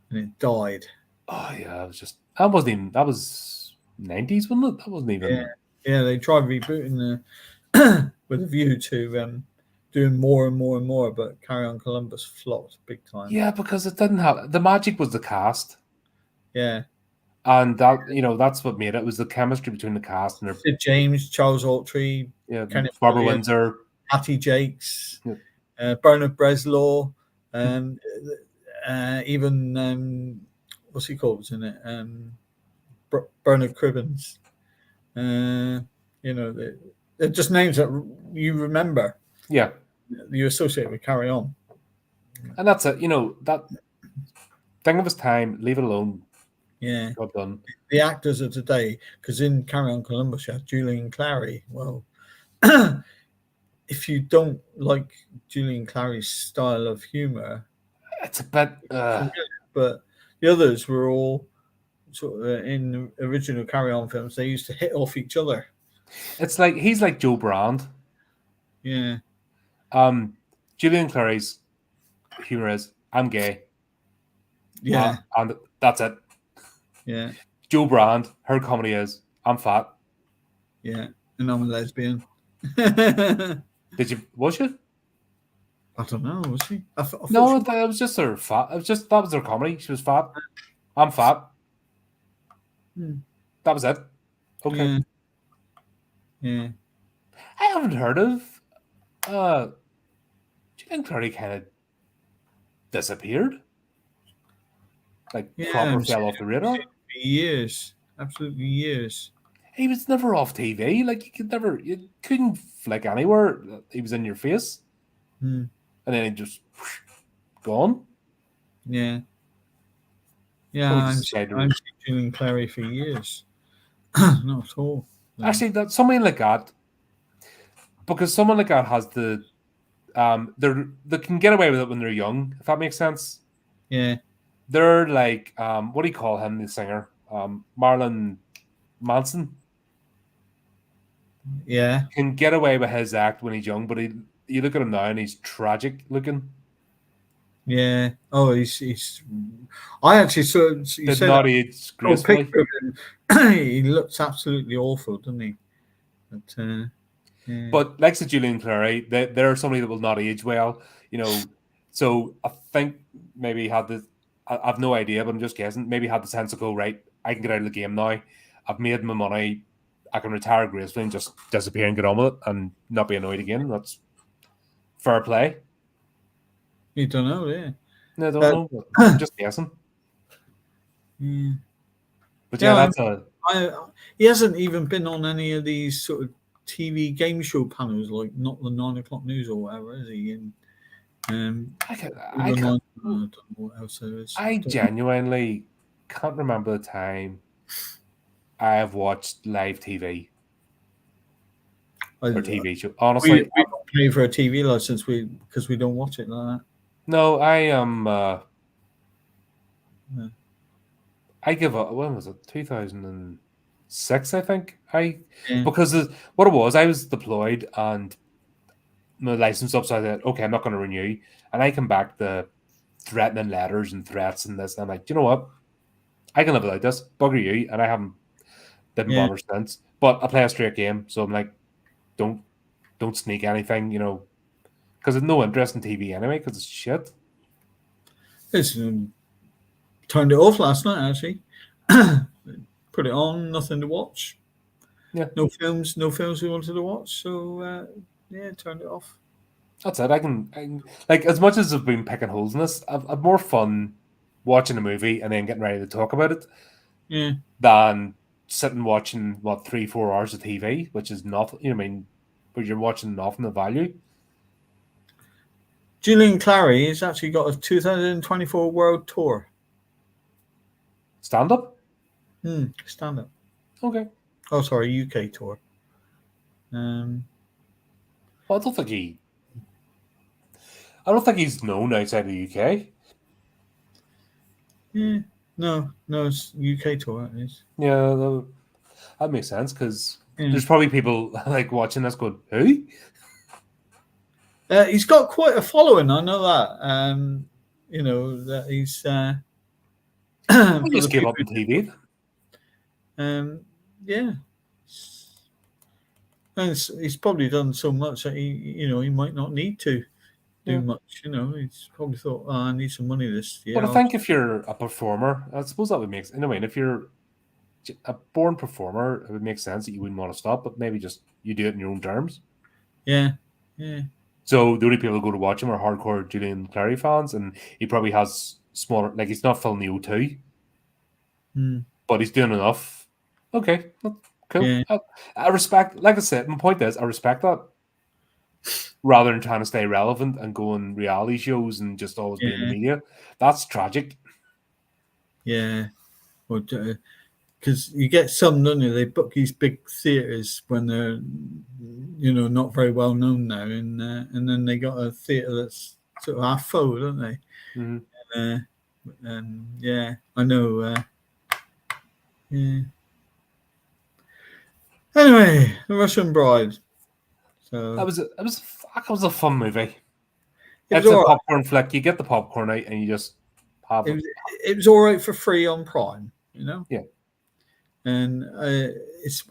and it died. Oh yeah, that wasn't even that was 90s, wasn't it? That wasn't even. Yeah. They tried rebooting the with a view to doing more and more and more, but Carry On Columbus flopped big time. Yeah, because it didn't have the magic was the cast. Yeah, and that's what made it. It was the chemistry between the cast and Sid James, Charles Autry, Kenneth Barbara Williams, Windsor, Hattie Jakes, yeah. Bernard Bresslaw, even what's he called? Isn't it? Bernard Cribbins. They're just names that you remember. Yeah, you associate with Carry On. And that's it. That thing of his time. Leave it alone. Yeah, Got done. The actors of today, because in Carry On Columbus, you have Julian Clary. Well, if you don't like Julian Clary's style of humor, it's a bit. But the others were all sort of in the original Carry On films. They used to hit off each other. It's like he's like Joe Brand. Yeah. Julian Clary's humor is I'm gay. Yeah. And that's it. Yeah. Joe Brand, her comedy is I'm fat. Yeah. And I'm a lesbian. Was you? I don't know. Was she? No, it was just her fat. It was just that was her comedy. She was fat. I'm fat. That was it. Okay. Yeah. I haven't heard of. Julian Clary kind of disappeared. Like proper fell off the radar. Years. Absolutely years. He was never off TV. Like you couldn't flick anywhere. He was in your face. And then he just gone. Yeah. Yeah, I'm seeing Julian Clary for years. Not at all. No. Actually, that somebody like that, because someone like that has the, they can get away with it when they're young. If that makes sense. Yeah. They're like, what do you call him? The singer, Marilyn Manson. Yeah. Can get away with his act when he's young, but you look at him now and he's tragic looking. Yeah. Oh, he's. I actually saw. You did not age gracefully. He looks absolutely awful, doesn't he? But, yeah. But like the Julian Clary, they're somebody that will not age well. So I think maybe he had the. I've no idea, but I'm just guessing. Maybe had the sense to go right. I can get out of the game now. I've made my money. I can retire gracefully and just disappear and get on with it and not be annoyed again. That's fair play. You don't know, yeah. No, I don't know. I'm just guessing. Yeah. But yeah, he hasn't even been on any of these sort of TV game show panels, like not the 9 o'clock news or whatever, is he? And I don't know what else there is. I genuinely can't remember the time I have watched live TV or TV show. Honestly, we don't pay for a TV license because we don't watch it like that. No, I am. I give up. When was it? 2000 and 6, I think. Yeah, Because what it was, I was deployed and my license up, so I said, okay, I'm not going to renew. And I come back the threatening letters and threats and this. And I'm like, you know what? I can live without this. Bugger you. And I haven't didn't yeah. bother since. But I play a straight game, so I'm like, don't don't sneak anything, because there's no interest in TV anyway, because it's shit. It's turned it off last night actually. Put it on, nothing to watch. Yeah, No films we wanted to watch. So yeah, turned it off. that's it. I can like as much as I've been picking holes in this, I've more fun watching a movie and then getting ready to talk about it Yeah. than sitting watching 3-4 hours of TV, which is nothing. You know what I mean? But you're watching nothing of value. Julian Clary has actually got a 2024 world tour. Stand up, Stand up. okay. Oh, sorry, UK tour. Um, Well, I don't think he's known outside the UK. yeah. No, it's UK tour. It is. Yeah, that makes sense because Yeah. there's probably people like watching this going, "Who?" He's got quite a following. I know that. That he's I for just the gave people. up on TV. Yeah. And he's probably done so much that he might not need to do Yeah. much. He's probably thought, I need some money this year. But I think if you're a performer, I suppose that would make sense. Anyway, and if you're a born performer, it would make sense that you wouldn't want to stop, but maybe just you do it in your own terms. Yeah, yeah, So the only people who go to watch him are hardcore Julian Clary fans, and he probably has smaller, like he's not filling the O2, mm, but he's doing enough. Okay, cool. yeah, I respect, like I said, my point is, I respect that rather than trying to stay relevant and go on reality shows and just always be in the yeah, media. That's tragic. yeah. Because you get some, don't you? They book these big theatres when they're, not very well known now, and then they got a theatre that's sort of half full, don't they? Mhm. Uh, yeah, I know. Yeah. Anyway, The Russian Bride. So That was a fun movie. it was It's a all right. popcorn flick. You get the popcorn out and you just have It it. was, it was all right for free on Prime. Yeah. And it's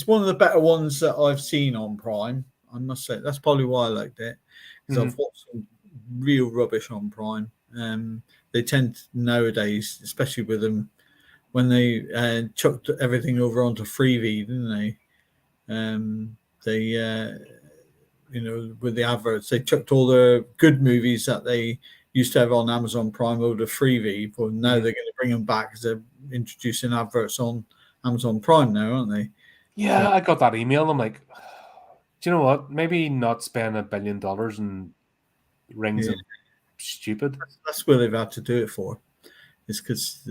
one of the better ones that I've seen on Prime. I must say that's probably why I liked it, because Mhm. I've watched some real rubbish on Prime. They tend nowadays, especially with them, when they chucked everything over onto Freevee, didn't they? They with the adverts, they chucked all the good movies that they used to have on Amazon Prime over to Freevee, but now Mhm. they're going to bring them back because they're introducing adverts on Amazon Prime now, aren't they? So Yeah, I got that email. I'm like, do you know what? Maybe not spend $1 billion and rings yeah, of stupid. that's where they've had to do it for. It's because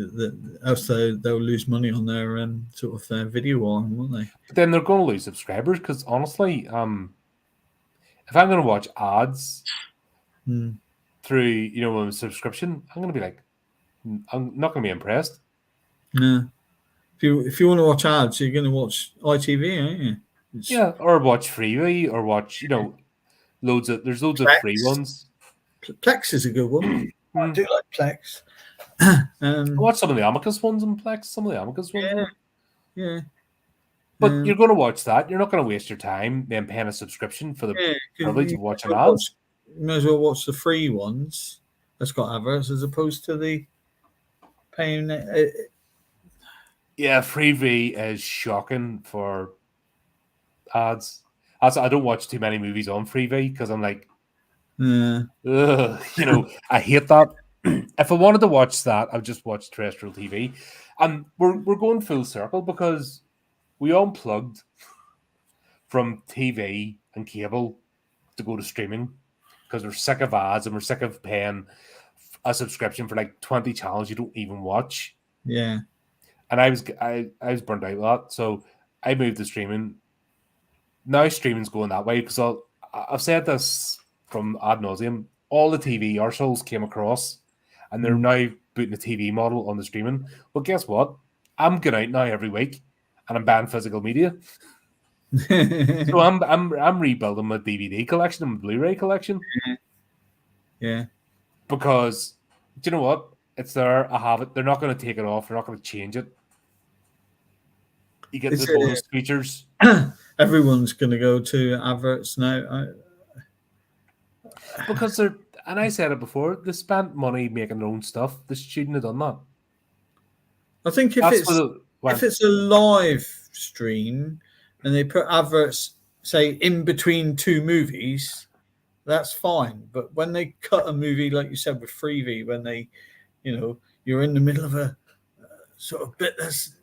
else they'll lose money on their sort of video arm, won't they? But then they're going to lose subscribers because honestly, if I'm going to watch ads Mm. through, a subscription, I'm going to be like, I'm not going to be impressed. No, if you want to watch ads, you're going to watch ITV, aren't you? It's Yeah, or watch Freeway, or watch, there's loads of free Plex. ones. Plex is a good one. I Mm. do like Plex. I watched some of the Amicus ones in Plex, some of the Amicus ones. Yeah, yeah. But you're going to watch that. You're not going to waste your time then paying a subscription for the Yeah, because privilege of watching ads. you may as well watch the free ones that's got adverts as opposed to the paying. Yeah, Freevee is shocking for ads. Also, I don't watch too many movies on Freevee because I'm like, ugh, I hate that. If I wanted to watch that, I'd just watch terrestrial TV. And we're going full circle because we unplugged from TV and cable to go to streaming because we're sick of ads and we're sick of paying a subscription for like 20 channels you don't even watch. Yeah, And I was burnt out with that. So I moved to streaming. Now streaming's going that way because I've said this from ad nauseum. All the TV arseholes came across and they're now putting a TV model on the streaming. Well, guess what? I'm going out now every week and I'm banned physical media. So I'm rebuilding my DVD collection and my Blu-ray collection. Yeah. Because, do you know what? It's there. I have it. They're not going to take it off. They're not going to change it. You get the bonus features. Everyone's going to go to adverts now. Because they're, and I said it before, they spent money making their own stuff. They shouldn't have done that. I think if it's a live stream and they put adverts, say, in between two movies, that's fine. But when they cut a movie, like you said with Freebie, when they, you're in the middle of a sort of bit that's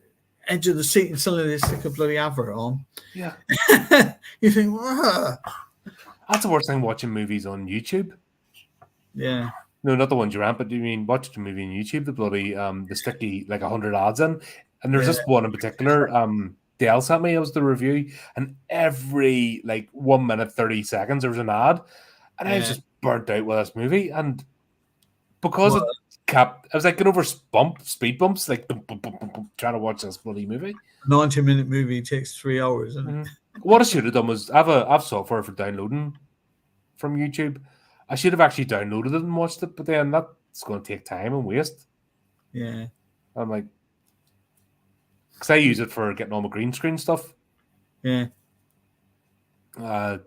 edge of the seat and suddenly they stick a bloody advert on. Yeah. You think, wow. That's the worst thing watching movies on YouTube. Yeah. No, not the ones you're at, but you mean watch the movie on YouTube, the bloody the sticky like 100 ads in. And there's this one in particular, Dale sent me, it was the review, and every like 1 minute 30 seconds there was an ad. And I was just burnt out with this movie. And because it kept, I was like getting over speed bumps, like trying to watch this bloody movie. 90-minute movie takes 3 hours, isn't it? What I should have done was I have software for downloading from YouTube. I should have actually downloaded it and watched it, but then that's going to take time and waste. Yeah. I'm like, because I use it for getting all my green screen stuff. Yeah. But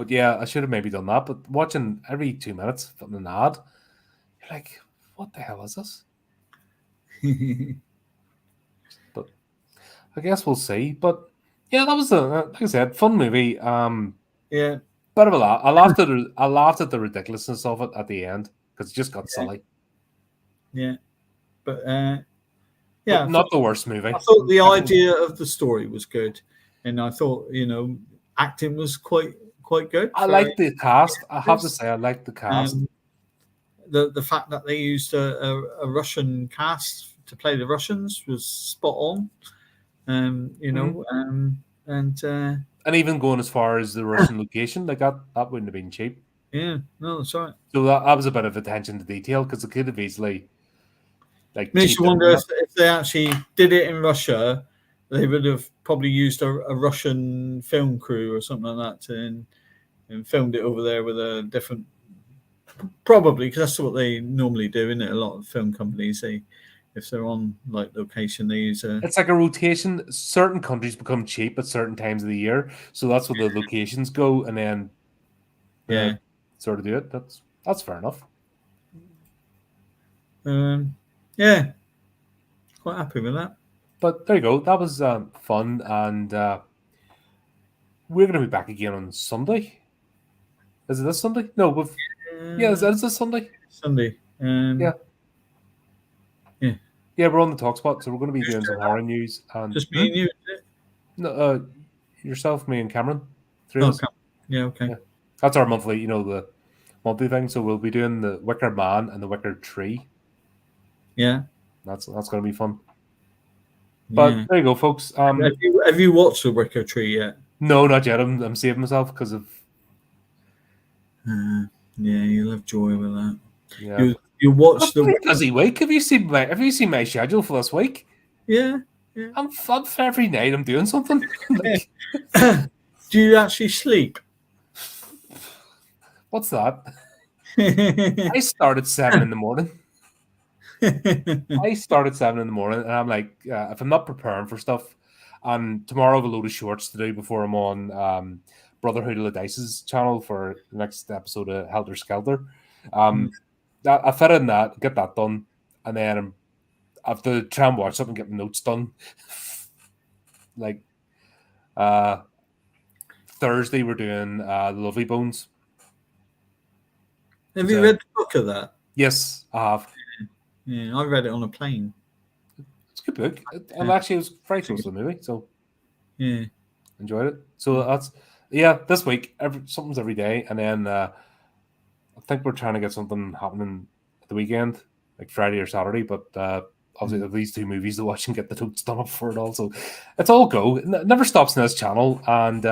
yeah, I should have maybe done that. But watching every 2 minutes from an ad, you're like, what the hell is this? But I guess we'll see. But yeah, that was like I said, fun movie. Yeah. Bit of a laugh. I laughed at the ridiculousness of it at the end because it just got silly. Yeah. But but not the worst movie. I thought the idea of the story was good, and I thought acting was quite good. I like the cast. I have to say, I like the cast. The fact that they used a Russian cast to play the Russians was spot on. And even going as far as the Russian location, like that wouldn't have been cheap. Yeah, no, that's right. So that was a bit of attention to detail because it could have easily makes you wonder if they actually did it in Russia, they would have probably used a Russian film crew or something like that and filmed it over there with a different. Probably because that's what they normally do, isn't it? A lot of film companies, if they're on location, they use it's like a rotation. Certain countries become cheap at certain times of the year, so that's where the locations go, and then sort of do it. That's fair enough. Yeah, quite happy with that. But there you go. That was fun, and we're going to be back again on Sunday. Is it this Sunday? No, is this Sunday? Sunday. Yeah, we're on the talk spot, so we're going to be doing some horror news. And just me and you, is it? No, yourself, me, and Cameron. Three of us. Yeah, okay. Yeah. That's our monthly, the monthly thing. So we'll be doing the Wicker Man and the Wicker Tree. Yeah, that's going to be fun. But there you go, folks. Have you watched the Wicker Tree yet? No, not yet. I'm saving myself because of. Yeah, you'll have joy with that. Yeah. You watch the busy week. Have you seen my schedule for this week? Yeah. I'm every night. I'm doing something. Do you actually sleep? What's that? I start at 7 in the morning. And I'm like, if I'm not preparing for stuff, and tomorrow I have a load of shorts to do before I'm on Brotherhood of the Dice's channel for the next episode of Helter Skelter. I fit in that, get that done, and then I have to try and watch something, get the notes done. Thursday we're doing The Lovely Bones. Have you read the book of that? Yes, I have. Yeah, I read it on a plane. It's a good book. And actually it was very close to the movie, so yeah, enjoyed it. So that's this week something's every day, and then I think we're trying to get something happening at the weekend, like Friday or Saturday, but obviously these two movies to watch and get the notes done up for it all. So it's all go. It never stops in this channel, and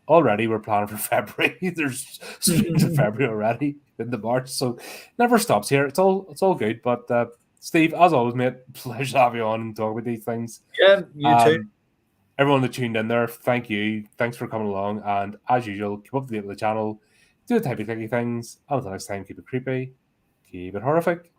already we're planning for February. There's streams in February already in the March, so never stops here. It's all good, but Steve, as always, mate, pleasure to have you on and talk about these things. Yeah, you too. Everyone that tuned in there, thank you. Thanks for coming along. And as usual, keep up to date with the channel, do the type of clicky things. Until next time, keep it creepy, keep it horrific.